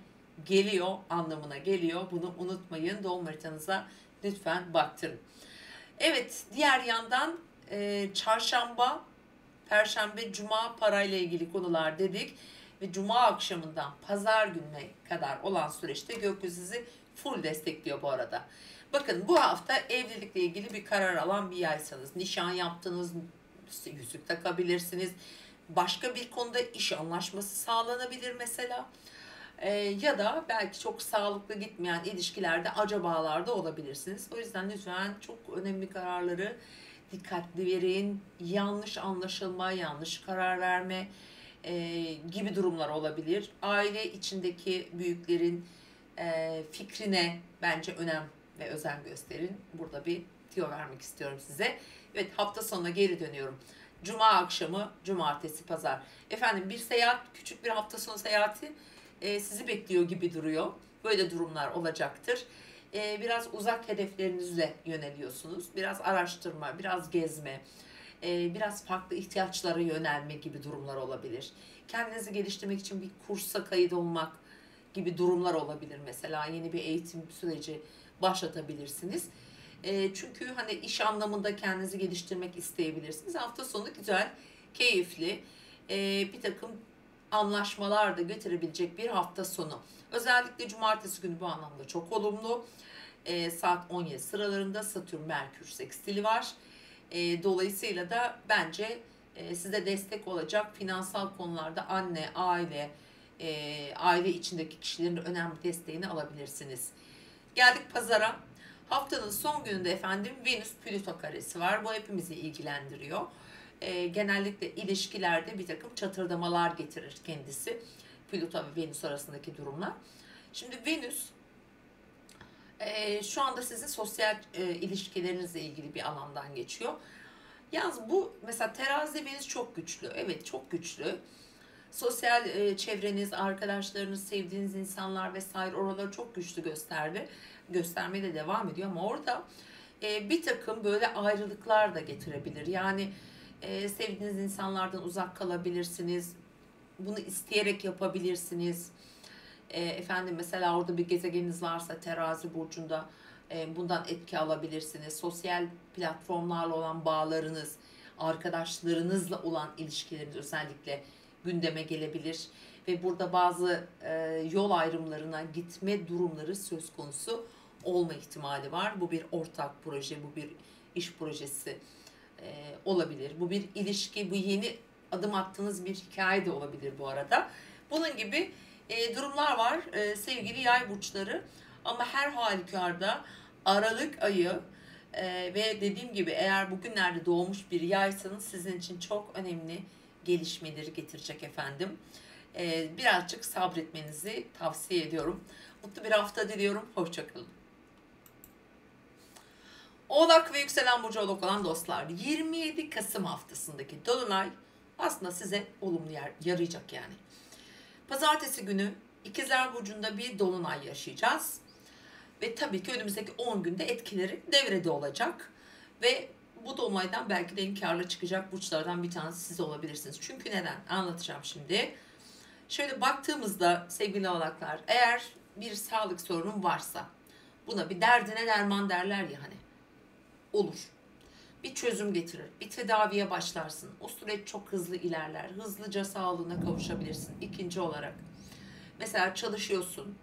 geliyor anlamına geliyor. Bunu unutmayın. Doğum haritanıza lütfen baktırın. Evet, diğer yandan çarşamba, perşembe, cuma parayla ilgili konular dedik. Ve cuma akşamından pazar gününe kadar olan süreçte gökyüzü sizi full destekliyor bu arada. Bakın bu hafta evlilikle ilgili bir karar alan bir yaysanız, nişan yaptınız, yüzük takabilirsiniz. Başka bir konuda iş anlaşması sağlanabilir mesela. Ya da belki çok sağlıklı gitmeyen ilişkilerde acabalarda olabilirsiniz. O yüzden lütfen çok önemli kararları dikkatli verin. Yanlış anlaşılma, yanlış karar verme gibi durumlar olabilir. Aile içindeki büyüklerin fikrine bence önem ve özen gösterin. Burada bir tüyo vermek istiyorum size. Evet, hafta sonuna geri dönüyorum. Cuma akşamı, cumartesi, pazar. Efendim bir seyahat, küçük bir hafta sonu seyahati sizi bekliyor gibi duruyor. Böyle durumlar olacaktır. Biraz uzak hedeflerinizle yöneliyorsunuz. Biraz araştırma, biraz gezme, biraz farklı ihtiyaçlara yönelme gibi durumlar olabilir. Kendinizi geliştirmek için bir kursa kayıt olmak gibi durumlar olabilir mesela. Yeni bir eğitim süreci başlatabilirsiniz. Çünkü hani iş anlamında kendinizi geliştirmek isteyebilirsiniz. Hafta sonu güzel, keyifli, bir takım anlaşmalar da getirebilecek bir hafta sonu. Özellikle cumartesi günü bu anlamda çok olumlu. Saat 17 sıralarında Satürn-Merkür sekstili var. Dolayısıyla da bence size destek olacak finansal konularda anne, aile içindeki kişilerin önemli desteğini alabilirsiniz. Geldik pazara. Haftanın son gününde efendim Venüs-Plüto karesi var. Bu hepimizi ilgilendiriyor. Genellikle ilişkilerde bir takım çatırdamalar getirir kendisi. Plüto ve Venüs arasındaki durumlar. Şimdi Venüs şu anda sizin sosyal ilişkilerinizle ilgili bir alandan geçiyor. Yalnız bu mesela terazi Venüs çok güçlü. Evet, çok güçlü. Sosyal çevreniz, arkadaşlarınız, sevdiğiniz insanlar vesaire oraları çok güçlü göstermeye de devam ediyor ama orada bir takım böyle ayrılıklar da getirebilir. Yani sevdiğiniz insanlardan uzak kalabilirsiniz. Bunu isteyerek yapabilirsiniz. Efendim mesela orada bir gezegeniniz varsa terazi burcunda bundan etki alabilirsiniz. Sosyal platformlarla olan bağlarınız, arkadaşlarınızla olan ilişkileriniz özellikle gündeme gelebilir. Ve burada bazı yol ayrımlarına gitme durumları söz konusu olma ihtimali var. Bu bir ortak proje, bu bir iş projesi olabilir. Bu bir ilişki, bu yeni adım attığınız bir hikaye de olabilir bu arada. Bunun gibi durumlar var sevgili yay burçları. Ama her halükarda Aralık ayı ve dediğim gibi eğer bugünlerde doğmuş bir yaysanız sizin için çok önemli gelişmeleri getirecek efendim. Birazcık sabretmenizi tavsiye ediyorum. Mutlu bir hafta diliyorum. Hoşçakalın. Oğlak ve yükselen burcu Oğlak olan dostlar, 27 Kasım haftasındaki dolunay aslında size olumlu yarayacak yani. Pazartesi günü İkizler burcunda bir dolunay yaşayacağız. Ve tabii ki önümüzdeki 10 günde etkileri devrede olacak. Ve bu dolunaydan belki de en karlı çıkacak burçlardan bir tanesi siz olabilirsiniz. Çünkü neden? Anlatacağım şimdi. Şöyle baktığımızda sevgili oğlaklar, eğer bir sağlık sorunun varsa, buna bir derdine derman derler ya hani, olur. Bir çözüm getirir, bir tedaviye başlarsın. O süreç çok hızlı ilerler, hızlıca sağlığına kavuşabilirsin. İkinci olarak, mesela çalışıyorsun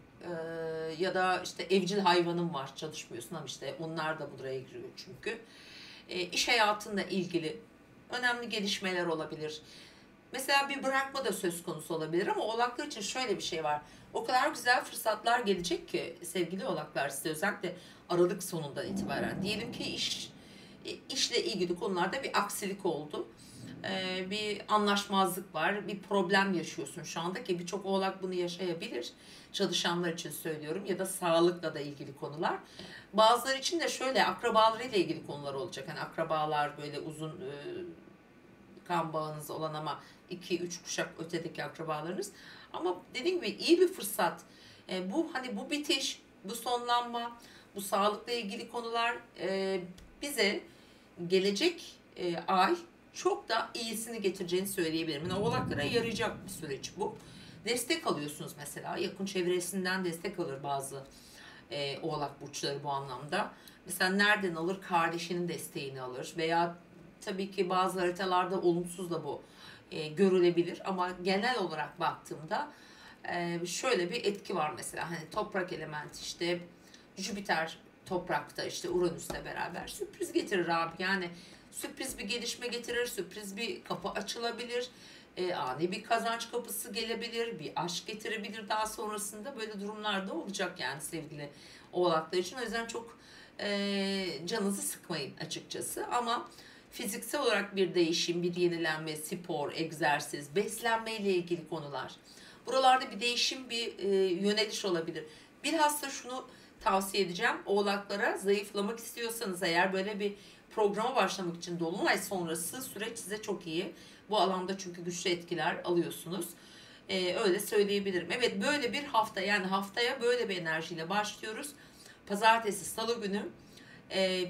ya da işte evcil hayvanın var, çalışmıyorsun ama işte onlar da buraya giriyor çünkü. İş hayatınla ilgili önemli gelişmeler olabilir. Mesela bir bırakma da söz konusu olabilir ama oğlaklar için şöyle bir şey var. O kadar güzel fırsatlar gelecek ki sevgili oğlaklar, size özellikle Aralık sonundan itibaren. Diyelim ki işle ilgili konularda bir aksilik oldu. Bir anlaşmazlık var, bir problem yaşıyorsun şu anda ki birçok oğlak bunu yaşayabilir. Çalışanlar için söylüyorum ya da sağlıkla da ilgili konular. Bazıları için de şöyle akrabalarıyla ilgili konular olacak. Hani akrabalar böyle uzun kan bağınız olan ama 2-3 kuşak ötedeki akrabalarınız. Ama dediğim gibi iyi bir fırsat. Bu bitiş, bu sonlanma, bu sağlıkla ilgili konular bize gelecek ay çok da iyisini getireceğini söyleyebilirim. Yani oğlaklara yarayacak bir süreç bu. destek alıyorsunuz mesela. Yakın çevresinden destek alır bazı oğlak burçları bu anlamda. Mesela nereden alır? Kardeşinin desteğini alır veya tabii ki bazı haritalarda olumsuz da bu görülebilir ama genel olarak baktığımda şöyle bir etki var mesela, hani toprak elementi, işte Jüpiter toprakta, işte Uranüs'le beraber sürpriz getirir abi. Yani sürpriz bir gelişme getirir, sürpriz bir kapı açılabilir, ani bir kazanç kapısı gelebilir, bir aşk getirebilir daha sonrasında. Böyle durumlarda olacak yani sevgili oğlaklar için. O yüzden çok canınızı sıkmayın açıkçası. Ama fiziksel olarak bir değişim, bir yenilenme, spor, egzersiz, beslenme ile ilgili konular. Buralarda bir değişim, bir yöneliş olabilir. Bilhassa şunu tavsiye edeceğim oğlaklara: zayıflamak istiyorsanız eğer, böyle bir programa başlamak için dolunay sonrası süreç size çok iyi. Bu alanda çünkü güçlü etkiler alıyorsunuz. Öyle söyleyebilirim. Evet, böyle bir hafta, yani haftaya böyle bir enerjiyle başlıyoruz. Pazartesi, salı günü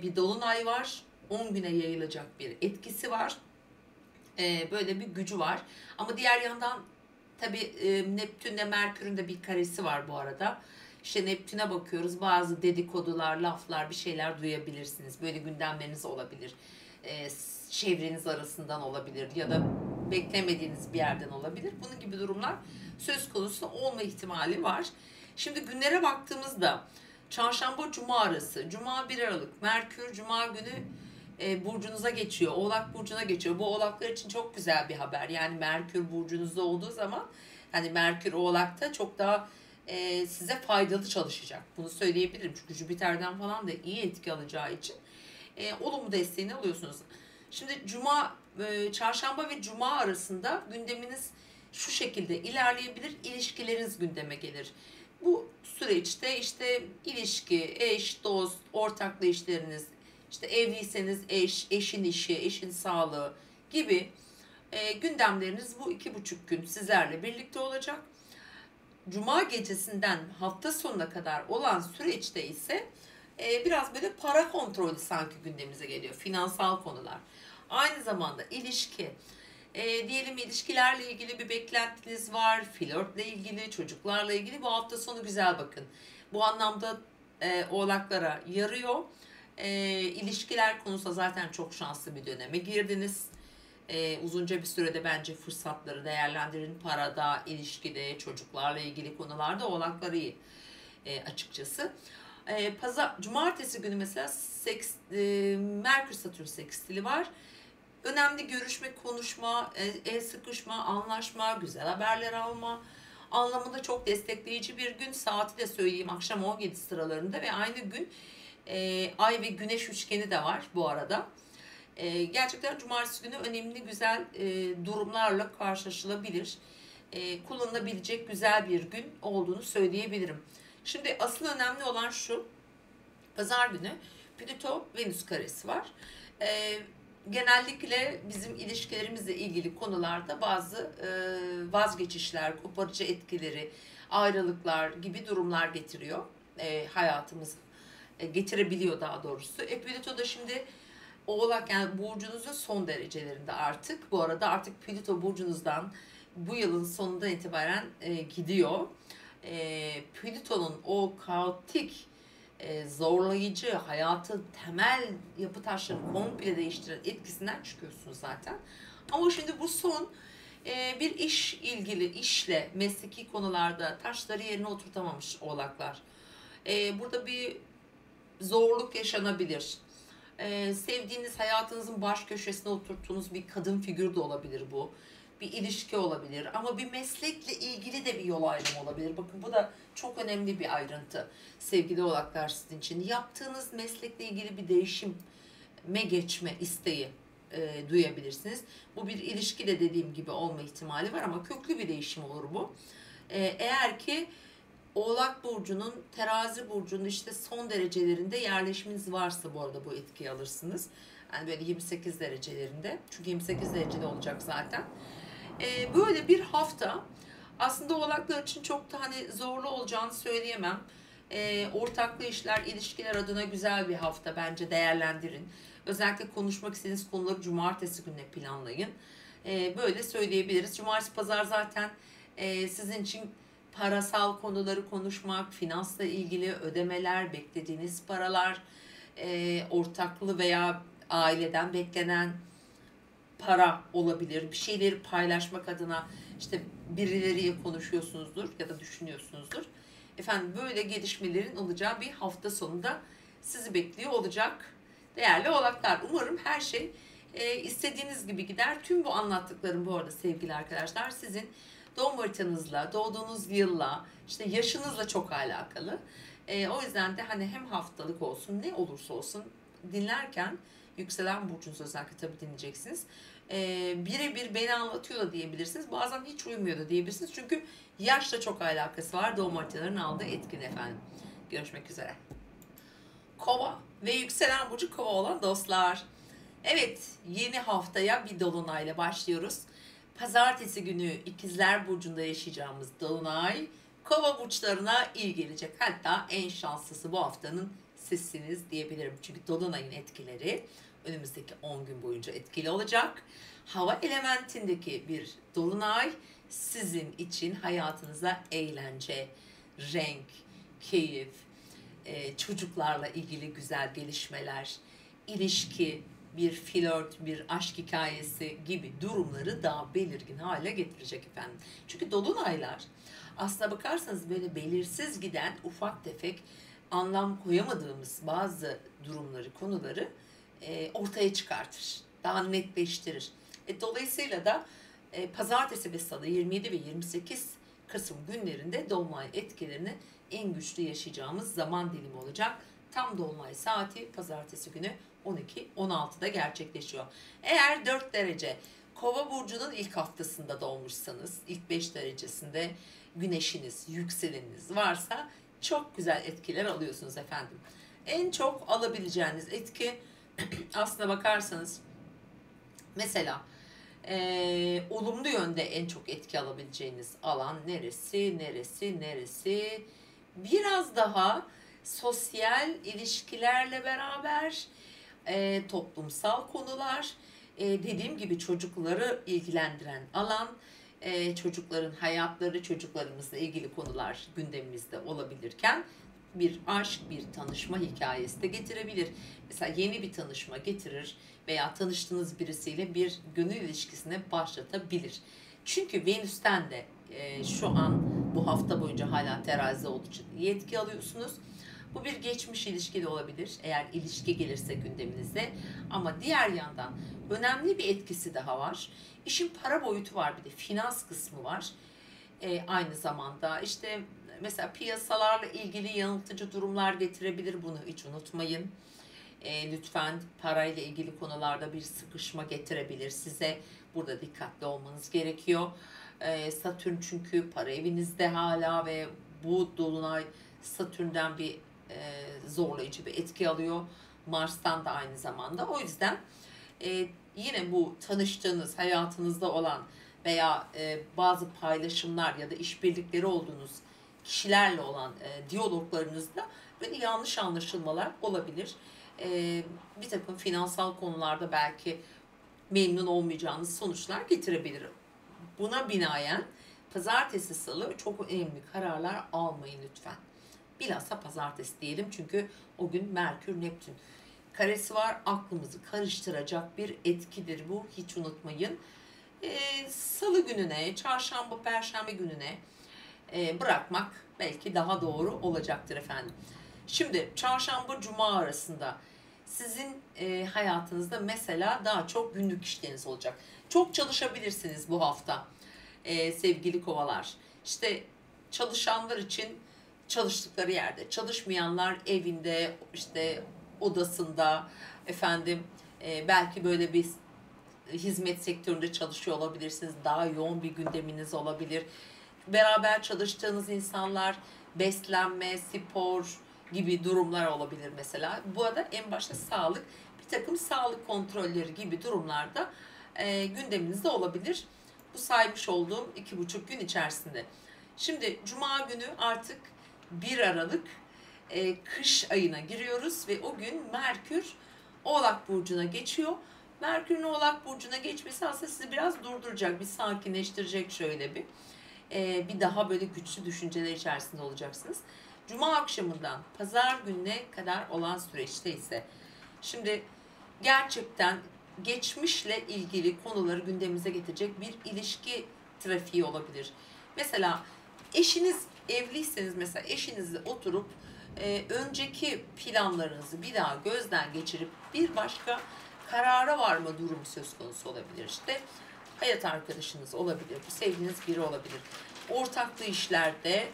bir dolunay var. 10 güne yayılacak bir etkisi var. Böyle bir gücü var. Ama diğer yandan tabii Neptün'le Merkür'ün de bir karesi var bu arada. İşte Neptün'e bakıyoruz. Bazı dedikodular, laflar, bir şeyler duyabilirsiniz. Böyle gündemleriniz olabilir. Çevreniz arasından olabilir ya da beklemediğiniz bir yerden olabilir. Bunun gibi durumlar söz konusu olma ihtimali var. Şimdi günlere baktığımızda çarşamba cuma arası, cuma 1 Aralık, Merkür cuma günü burcunuza geçiyor. Oğlak burcuna geçiyor. Bu oğlaklar için çok güzel bir haber. Yani Merkür burcunuzda olduğu zaman, hani Merkür oğlakta çok daha size faydalı çalışacak. Bunu söyleyebilirim. Çünkü Jüpiter'den falan da iyi etki alacağı için olumlu desteğini alıyorsunuz. Şimdi çarşamba ve cuma arasında gündeminiz şu şekilde ilerleyebilir. İlişkileriniz gündeme gelir. Bu süreçte işte ilişki, eş, dost, ortaklı işleriniz, işte evliyseniz eş, eşin işi, eşin sağlığı gibi gündemleriniz bu 2,5 gün sizlerle birlikte olacak. Cuma gecesinden hafta sonuna kadar olan süreçte ise biraz böyle para kontrolü sanki gündemimize geliyor. Finansal konular. Aynı zamanda ilişki. Diyelim ilişkilerle ilgili bir beklentiniz var. Flörtle ilgili, çocuklarla ilgili bu hafta sonu güzel bakın. Bu anlamda oğlaklara yarıyor. İlişkiler konusunda zaten çok şanslı bir döneme girdiniz. Uzunca bir sürede bence fırsatları değerlendirin. Parada, ilişkide, çocuklarla ilgili konularda oğlakları iyi açıkçası. Cumartesi günü mesela Merkür Satürn sekstili var. Önemli görüşme, konuşma, el sıkışma, anlaşma, güzel haberler alma anlamında çok destekleyici bir gün. Saati de söyleyeyim, akşam 17 sıralarında ve aynı gün Ay ve Güneş üçgeni de var bu arada. Gerçekten cumartesi günü önemli, güzel durumlarla karşılaşılabilir. Kullanılabilecek güzel bir gün olduğunu söyleyebilirim. Şimdi asıl önemli olan şu: pazar günü Plüto Venüs karesi var. Genellikle bizim ilişkilerimizle ilgili konularda bazı vazgeçişler, koparıcı etkileri, ayrılıklar gibi durumlar getiriyor hayatımıza. Getirebiliyor daha doğrusu. Plüto da şimdi Oğlak, yani burcunuzun son derecelerinde artık. Bu arada artık Plüto burcunuzdan bu yılın sonundan itibaren gidiyor. Plüton'un o kaotik, zorlayıcı, hayatın temel yapı taşlarını komple değiştiren etkisinden çıkıyorsunuz zaten. Ama şimdi bu son bir işle, mesleki konularda taşları yerine oturtamamış oğlaklar. Burada bir zorluk yaşanabilir. Sevdiğiniz, hayatınızın baş köşesine oturttuğunuz bir kadın figür de olabilir bu. Bir ilişki olabilir ama bir meslekle ilgili de bir yol ayrımı olabilir. Bakın, bu da çok önemli bir ayrıntı sevgili oğlaklar sizin için. Yaptığınız meslekle ilgili bir değişime geçme isteği duyabilirsiniz. Bu bir ilişki de dediğim gibi olma ihtimali var ama köklü bir değişim olur bu. Eğer ki Oğlak burcunun Terazi burcunun işte son derecelerinde yerleşiminiz varsa bu arada bu etkiyi alırsınız. Yani böyle 28 derecelerinde. Çünkü 28 derecede olacak zaten. Böyle bir hafta aslında oğlaklar için çok da hani zorlu olacağını söyleyemem. Ortaklı işler, ilişkiler adına güzel bir hafta, bence değerlendirin. Özellikle konuşmak istediğiniz konuları cumartesi gününe planlayın. Böyle söyleyebiliriz. Cumartesi pazar zaten Sizin için parasal konuları konuşmak, finansla ilgili ödemeler, beklediğiniz paralar, ortaklı veya aileden beklenen para olabilir. Bir şeyleri paylaşmak adına işte birileriyle konuşuyorsunuzdur ya da düşünüyorsunuzdur. Efendim böyle gelişmelerin olacağı bir hafta sonunda sizi bekliyor olacak değerli oğlaklar. Umarım her şey istediğiniz gibi gider. Tüm bu anlattıklarım bu arada sevgili arkadaşlar sizin doğum haritanızla, doğduğunuz yılla, işte yaşınızla çok alakalı. O yüzden de hani hem haftalık olsun ne olursa olsun dinlerken yükselen burcunuzu özellikle tabii dinleyeceksiniz. Birebir beni anlatıyor da diyebilirsiniz. Bazen hiç uymuyor da diyebilirsiniz. Çünkü yaşla çok alakası var doğum haritalarının aldığı etkin efendim. Görüşmek üzere. Kova ve yükselen burcu kova olan dostlar. Evet, yeni haftaya bir dolunayla başlıyoruz. Pazartesi günü İkizler Burcu'nda yaşayacağımız dolunay kova burçlarına iyi gelecek. Hatta en şanslısı bu haftanın sizsiniz diyebilirim. Çünkü dolunayın etkileri önümüzdeki 10 gün boyunca etkili olacak. Hava elementindeki bir dolunay sizin için hayatınıza eğlence, renk, keyif, çocuklarla ilgili güzel gelişmeler, ilişki, bir flört, bir aşk hikayesi gibi durumları daha belirgin hale getirecek efendim. Çünkü dolunaylar aslına bakarsanız böyle belirsiz giden ufak tefek anlam koyamadığımız bazı durumları, konuları ortaya çıkartır. Daha netleştirir. Dolayısıyla da pazartesi ve salı 27 ve 28 Kasım günlerinde dolunay etkilerini en güçlü yaşayacağımız zaman dilimi olacak. Tam dolunay saati pazartesi günü 12-16'da gerçekleşiyor. Eğer 4 derece Kova burcunun ilk haftasında doğmuşsanız, ilk 5 derecesinde güneşiniz, yükseleniniz varsa çok güzel etkiler alıyorsunuz efendim. En çok alabileceğiniz etki aslına bakarsanız mesela olumlu yönde en çok etki alabileceğiniz alan neresi? Biraz daha sosyal ilişkilerle beraber toplumsal konular, dediğim gibi çocukları ilgilendiren alan, çocukların hayatları, çocuklarımızla ilgili konular gündemimizde olabilirken bir aşk, bir tanışma hikayesi de getirebilir. Mesela yeni bir tanışma getirir veya tanıştığınız birisiyle bir gönül ilişkisine başlatabilir. Çünkü Venüs'ten de şu an bu hafta boyunca hala terazide olduğu için iyi etki alıyorsunuz. Bu bir geçmiş ilişki de olabilir eğer ilişki gelirse gündeminize. Ama diğer yandan önemli bir etkisi daha var. İşin para boyutu var, bir de finans kısmı var. Aynı zamanda işte mesela piyasalarla ilgili yanıltıcı durumlar getirebilir, bunu hiç unutmayın. Lütfen parayla ilgili konularda bir sıkışma getirebilir size. Burada dikkatli olmanız gerekiyor. Satürn çünkü para evinizde hala ve bu dolunay Satürn'den bir zorlayıcı bir etki alıyor. Mars'tan da aynı zamanda. O yüzden yine bu tanıştığınız, hayatınızda olan veya bazı paylaşımlar ya da işbirlikleri olduğunuz kişilerle olan diyaloglarınızda böyle yanlış anlaşılmalar olabilir. Bir takım finansal konularda belki memnun olmayacağınız sonuçlar getirebilir. Buna binaen pazartesi salı çok önemli kararlar almayın lütfen. Bilhassa pazartesi diyelim çünkü o gün Merkür Neptün karesi var, aklımızı karıştıracak bir etkidir bu, hiç unutmayın. Salı gününe, çarşamba, perşembe gününe bırakmak belki daha doğru olacaktır efendim. Şimdi çarşamba, cuma arasında sizin hayatınızda mesela daha çok günlük işleriniz olacak. Çok çalışabilirsiniz bu hafta sevgili kovalar. İşte çalışanlar için çalıştıkları yerde, çalışmayanlar evinde, işte odasında efendim, belki böyle bir hizmet sektöründe çalışıyor olabilirsiniz. Daha yoğun bir gündeminiz olabilir. Beraber çalıştığınız insanlar beslenme, spor gibi durumlar olabilir mesela. Bu arada en başta sağlık, bir takım sağlık kontrolleri gibi durumlarda gündeminizde olabilir. Bu saymış olduğum 2,5 gün içerisinde. Şimdi Cuma günü artık 1 Aralık kış ayına giriyoruz ve o gün Merkür Oğlak Burcu'na geçiyor. Merkür'ün Oğlak Burcu'na geçmesi aslında sizi biraz durduracak, bir sakinleştirecek şöyle bir. bir daha böyle güçlü düşünceler içerisinde olacaksınız. Cuma akşamından pazar gününe kadar olan süreçte ise şimdi gerçekten geçmişle ilgili konuları gündemimize getirecek bir ilişki trafiği olabilir. Mesela eşiniz evliyseniz mesela eşinizle oturup önceki planlarınızı bir daha gözden geçirip bir başka karara varma durumu söz konusu olabilir. İşte hayat arkadaşınız olabilir, sevdiğiniz biri olabilir. Ortaklı işlerde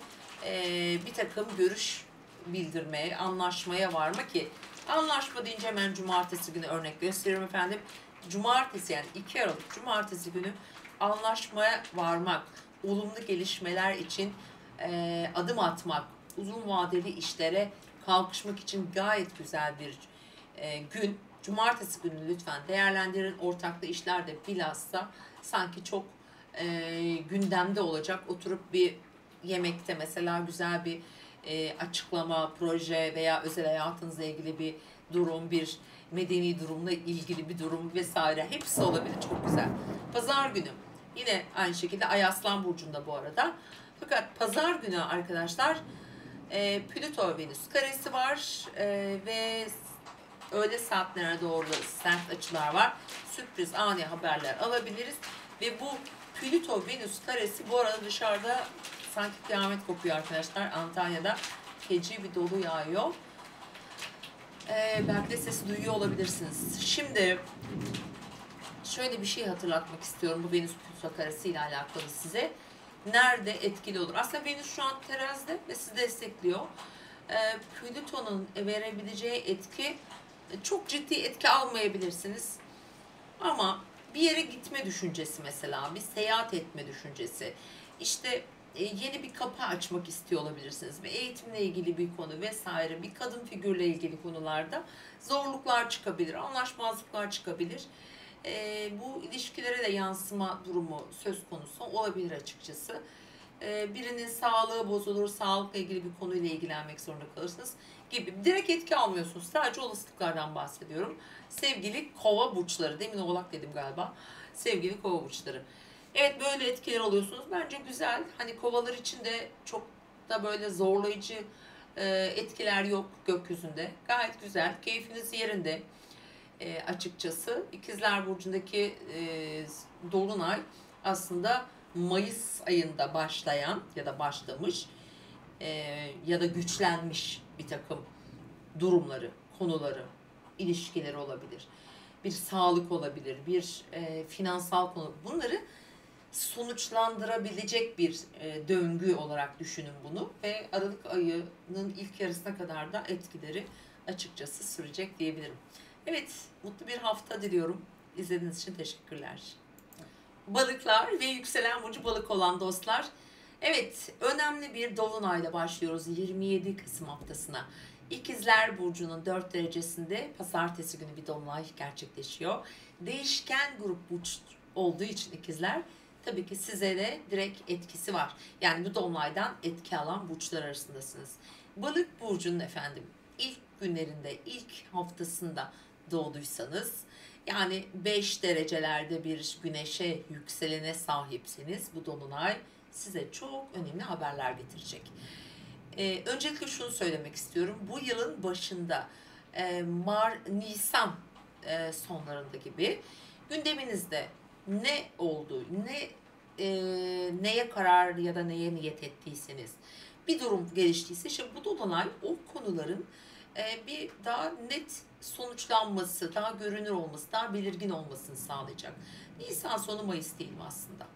bir takım görüş bildirmeye, anlaşmaya varma ki anlaşma deyince hemen cumartesi günü örnek gösteriyorum efendim. Cumartesi yani 2 Aralık cumartesi günü anlaşmaya varmak, olumlu gelişmeler için adım atmak, uzun vadeli işlere kalkışmak için gayet güzel bir gün. Cumartesi günü lütfen değerlendirin. Ortaklı işlerde bilhassa sanki çok gündemde olacak. Oturup bir yemekte mesela güzel bir açıklama, proje veya özel hayatınızla ilgili bir durum, bir medeni durumla ilgili bir durum vesaire hepsi olabilir. Çok güzel. Pazar günü yine aynı şekilde Ay Aslan Burcu'nda bu arada. Fakat pazar günü arkadaşlar Plüto Venüs karesi var ve öğle saatlerine doğru sert açılar var. Sürpriz ani haberler alabiliriz. Ve bu Plüto Venüs karesi bu arada dışarıda sanki kıyamet kopuyor arkadaşlar. Antalya'da feci bir dolu yağıyor. Belki de sesi duyuyor olabilirsiniz. Şimdi şöyle bir şey hatırlatmak istiyorum bu Venüs Plüto karesi ile alakalı size. Nerede etkili olur? Aslında Venüs şu an terazide ve sizi destekliyor. Plüton'un verebileceği etki çok ciddi etki almayabilirsiniz. Ama bir yere gitme düşüncesi mesela, bir seyahat etme düşüncesi. İşte yeni bir kapı açmak istiyor olabilirsiniz. Bir eğitimle ilgili bir konu vesaire, bir kadın figürle ilgili konularda zorluklar çıkabilir, anlaşmazlıklar çıkabilir. Bu ilişkilere de yansıma durumu söz konusu olabilir açıkçası. Birinin sağlığı bozulur, sağlıkla ilgili bir konuyla ilgilenmek zorunda kalırsınız gibi. Direkt etki almıyorsunuz. Sadece olasılıklardan bahsediyorum. Sevgili kova burçları, demin oğlak dedim galiba. Sevgili kova burçları. Evet böyle etkiler alıyorsunuz. Bence güzel. Hani kovalar için de çok da böyle zorlayıcı etkiler yok gökyüzünde. Gayet güzel. Keyfiniz yerinde. Açıkçası İkizler Burcu'ndaki Dolunay aslında Mayıs ayında başlayan ya da başlamış ya da güçlenmiş bir takım durumları, konuları, ilişkileri olabilir. Bir sağlık olabilir, bir finansal konu. Bunları sonuçlandırabilecek bir döngü olarak düşünün bunu ve Aralık ayının ilk yarısına kadar da etkileri açıkçası sürecek diyebilirim. Evet, mutlu bir hafta diliyorum. İzlediğiniz için teşekkürler. Balıklar ve yükselen burcu balık olan dostlar. Evet, önemli bir dolunayla başlıyoruz 27 Kasım haftasına. İkizler Burcu'nun 4 derecesinde pazartesi günü bir dolunay gerçekleşiyor. Değişken grup burç olduğu için ikizler tabii ki size de direkt etkisi var. Yani bu dolunaydan etki alan burçlar arasındasınız. Balık Burcu'nun efendim ilk günlerinde, ilk haftasında doğduysanız yani 5 derecelerde bir güneşe, yükselene sahipseniz bu dolunay size çok önemli haberler getirecek. Öncelikle şunu söylemek istiyorum. Bu yılın başında Nisan sonlarında gibi gündeminizde ne oldu, neye karar ya da neye niyet ettiyseniz bir durum geliştiyse işte bu dolunay o konuların bir daha net sonuçlanması, daha görünür olması, daha belirgin olmasını sağlayacak. Nisan sonu Mayıs değil mi aslında?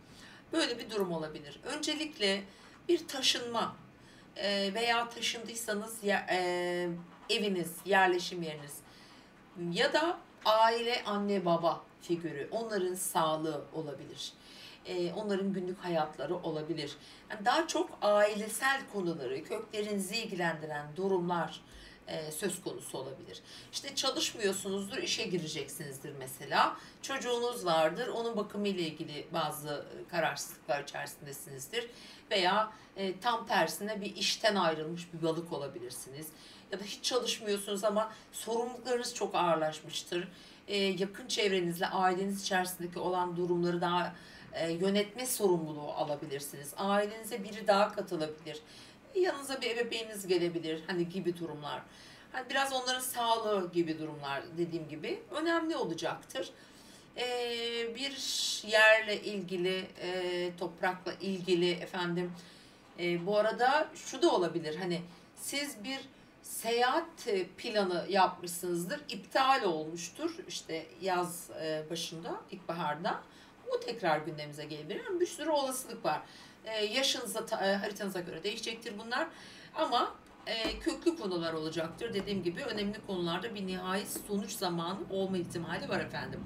Böyle bir durum olabilir. Öncelikle bir taşınma veya taşındıysanız eviniz, yerleşim yeriniz ya da aile, anne, baba figürü, onların sağlığı olabilir. Onların günlük hayatları olabilir. Yani daha çok ailesel konuları, köklerinizi ilgilendiren durumlar söz konusu olabilir. İşte çalışmıyorsunuzdur, işe gireceksinizdir mesela. Çocuğunuz vardır, onun bakımı ile ilgili bazı kararsızlıklar içerisindesinizdir. Veya tam tersine bir işten ayrılmış bir balık olabilirsiniz. Ya da hiç çalışmıyorsunuz ama sorumluluklarınız çok ağırlaşmıştır. Yakın çevrenizle, aileniz içerisindeki olan durumları daha yönetme sorumluluğu alabilirsiniz. Ailenize biri daha katılabilir. Yanınıza bir ebeveyniniz gelebilir hani gibi durumlar. Hani biraz onların sağlığı gibi durumlar dediğim gibi önemli olacaktır. Bir yerle ilgili, toprakla ilgili efendim. Bu arada şu da olabilir. Hani siz bir seyahat planı yapmışsınızdır, iptal olmuştur işte yaz başında, ilkbaharda. O tekrar gündemimize gelebilir. Yani bir sürü olasılık var. Yaşınıza, haritanıza göre değişecektir bunlar. Ama köklü konular olacaktır. Dediğim gibi önemli konularda bir nihai sonuç zamanı olma ihtimali var efendim.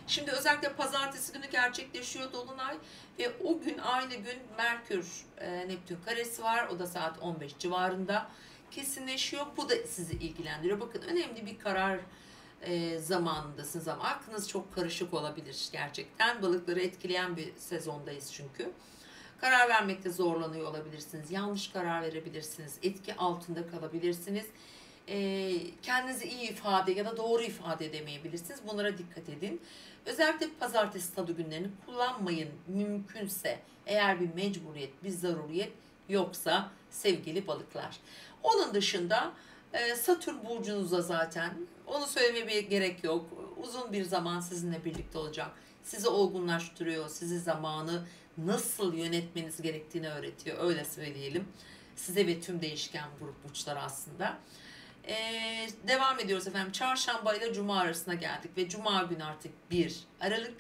Şimdi özellikle pazartesi günü gerçekleşiyor Dolunay ve o gün aynı gün Merkür Neptün karesi var. O da saat 15 civarında kesinleşiyor. Bu da sizi ilgilendiriyor. Bakın önemli bir karar zamanındasınız ama aklınız çok karışık olabilir gerçekten. Balıkları etkileyen bir sezondayız çünkü. Karar vermekte zorlanıyor olabilirsiniz. Yanlış karar verebilirsiniz. Etki altında kalabilirsiniz. Kendinizi iyi ifade ya da doğru ifade edemeyebilirsiniz. Bunlara dikkat edin. Özellikle pazartesi salı günlerini kullanmayın mümkünse. Eğer bir mecburiyet, bir zaruriyet yoksa sevgili balıklar. Onun dışında Satürn burcunuzda zaten. Onu söylemeye gerek yok. Uzun bir zaman sizinle birlikte olacak. Sizi olgunlaştırıyor. Sizi zamanı nasıl yönetmeniz gerektiğini öğretiyor. Öyle söyleyelim. Size ve tüm değişken grup burçlar aslında. Devam ediyoruz efendim. Çarşamba ile Cuma arasına geldik ve Cuma günü artık 1 Aralık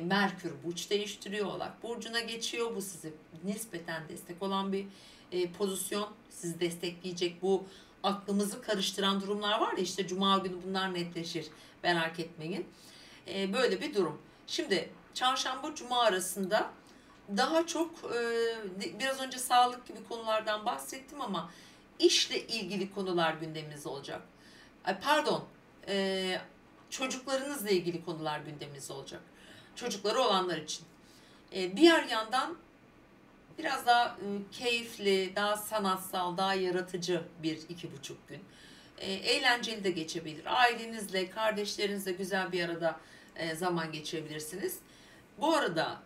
Merkür burç değiştiriyor. Oğlak burcuna geçiyor. Bu size nispeten destek olan bir pozisyon. Sizi destekleyecek bu aklımızı karıştıran durumlar var ya işte Cuma günü bunlar netleşir. Merak etmeyin. Böyle bir durum. Şimdi Çarşamba Cuma arasında daha çok biraz önce sağlık gibi konulardan bahsettim ama işle ilgili konular gündemimizde olacak. Pardon, çocuklarınızla ilgili konular gündemimizde olacak. Çocukları olanlar için. Diğer yandan biraz daha keyifli, daha sanatsal, daha yaratıcı bir 2,5 gün. Eğlenceli de geçebilir. Ailenizle, kardeşlerinizle güzel bir arada zaman geçirebilirsiniz. Bu arada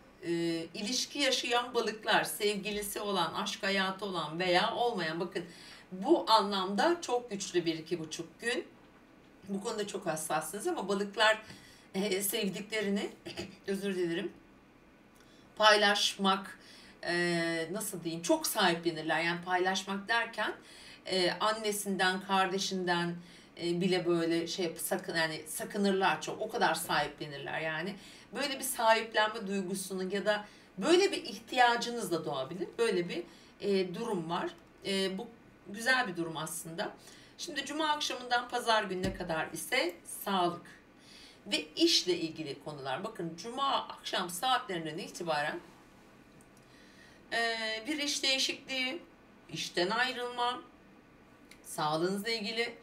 ilişki yaşayan balıklar, sevgilisi olan, aşk hayatı olan veya olmayan bakın bu anlamda çok güçlü bir 2,5 gün. Bu konuda çok hassassınız ama balıklar sevdiklerini özür dilerim paylaşmak nasıl diyeyim çok sahiplenirler. Yani paylaşmak derken annesinden, kardeşinden bile böyle yani sakınırlar çok. O kadar sahiplenirler yani. Böyle bir sahiplenme duygusunun ya da böyle bir ihtiyacınız da doğabilir. Böyle bir durum var. Bu güzel bir durum aslında. Şimdi Cuma akşamından Pazar gününe kadar ise sağlık ve işle ilgili konular. Bakın Cuma akşam saatlerinden itibaren bir iş değişikliği, işten ayrılma, sağlığınızla ilgili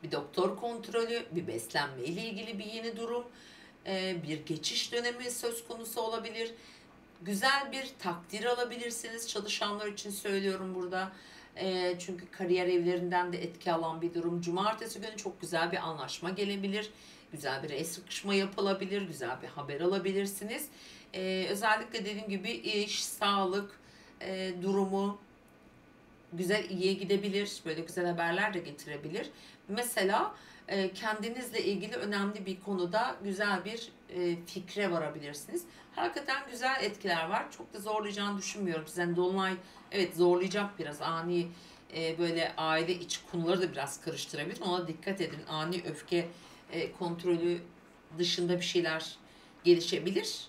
bir doktor kontrolü, bir beslenme ile ilgili bir yeni durum, bir geçiş dönemi söz konusu olabilir. Güzel bir takdir alabilirsiniz. Çalışanlar için söylüyorum burada. Çünkü kariyer evlerinden de etki alan bir durum. Cumartesi günü çok güzel bir anlaşma gelebilir. Güzel bir el sıkışma yapılabilir. Güzel bir haber alabilirsiniz. Özellikle dediğim gibi iş, sağlık durumu güzel iyiye gidebilir. Böyle güzel haberler de getirebilir. Mesela kendinizle ilgili önemli bir konuda güzel bir fikre varabilirsiniz. Hakikaten güzel etkiler var. Çok da zorlayacağını düşünmüyorum. Sizden Dolunay evet zorlayacak biraz. Ani böyle aile içi konuları da biraz karıştırabilir. Ona dikkat edin. Ani öfke kontrolü dışında bir şeyler gelişebilir.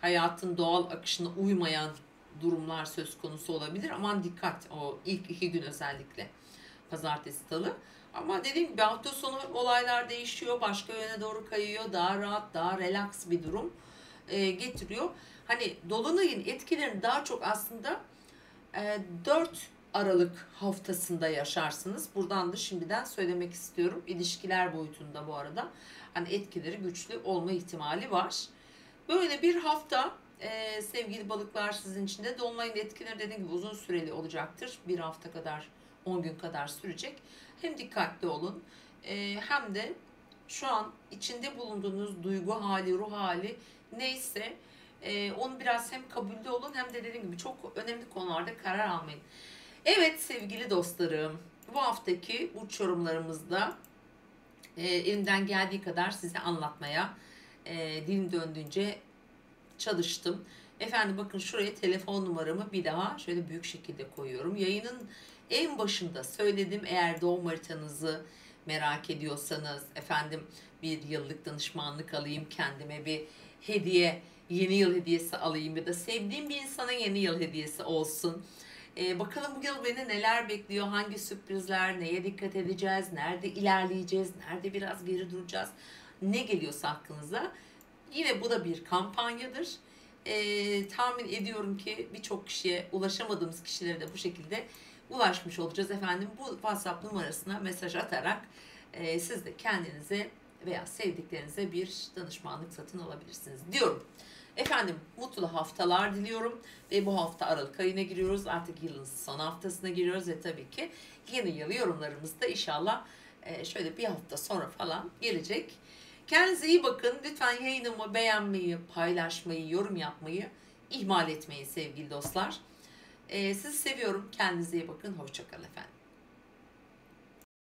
Hayatın doğal akışına uymayan durumlar söz konusu olabilir. Aman dikkat o ilk 2 gün özellikle. Pazartesi, salı. Ama dediğim gibi hafta sonu olaylar değişiyor. Başka yöne doğru kayıyor. Daha rahat, daha relax bir durum getiriyor. Hani Dolunay'ın etkilerini daha çok aslında 4 Aralık haftasında yaşarsınız. Buradan da şimdiden söylemek istiyorum. İlişkiler boyutunda bu arada. Hani etkileri güçlü olma ihtimali var. Böyle bir hafta sevgili balıklar sizin için de Dolunay'ın etkileri dediğim gibi uzun süreli olacaktır. Bir hafta kadar, 10 gün kadar sürecek. Hem dikkatli olun hem de şu an içinde bulunduğunuz duygu hali, ruh hali neyse Onu biraz hem kabulde olun hem de dediğim gibi çok önemli konularda karar almayın. Evet sevgili dostlarım, bu haftaki burç yorumlarımızda elimden geldiği kadar size anlatmaya dilim döndüğünce çalıştım. Efendim bakın şuraya telefon numaramı bir daha şöyle büyük şekilde koyuyorum. Yayının en başında söyledim, eğer doğum haritanızı merak ediyorsanız, efendim bir yıllık danışmanlık alayım, kendime bir hediye, yeni yıl hediyesi alayım ya da sevdiğim bir insana yeni yıl hediyesi olsun. Bakalım bu yıl beni neler bekliyor, hangi sürprizler, neye dikkat edeceğiz, nerede ilerleyeceğiz, nerede biraz geri duracağız, ne geliyorsa aklınıza. Yine bu da bir kampanyadır. Tahmin ediyorum ki birçok kişiye, ulaşamadığımız kişilere de bu şekilde ulaşmış olacağız efendim. Bu WhatsApp numarasına mesaj atarak siz de kendinize veya sevdiklerinize bir danışmanlık satın alabilirsiniz diyorum. Efendim mutlu haftalar diliyorum ve bu hafta Aralık ayına giriyoruz. Artık yılın son haftasına giriyoruz ve tabii ki yeni yıl yorumlarımız da inşallah şöyle bir hafta sonra falan gelecek. Kendinize iyi bakın. Lütfen yayınımı beğenmeyi, paylaşmayı, yorum yapmayı ihmal etmeyin sevgili dostlar. Sizi seviyorum. Kendinize iyi bakın. Hoşça kalın efendim.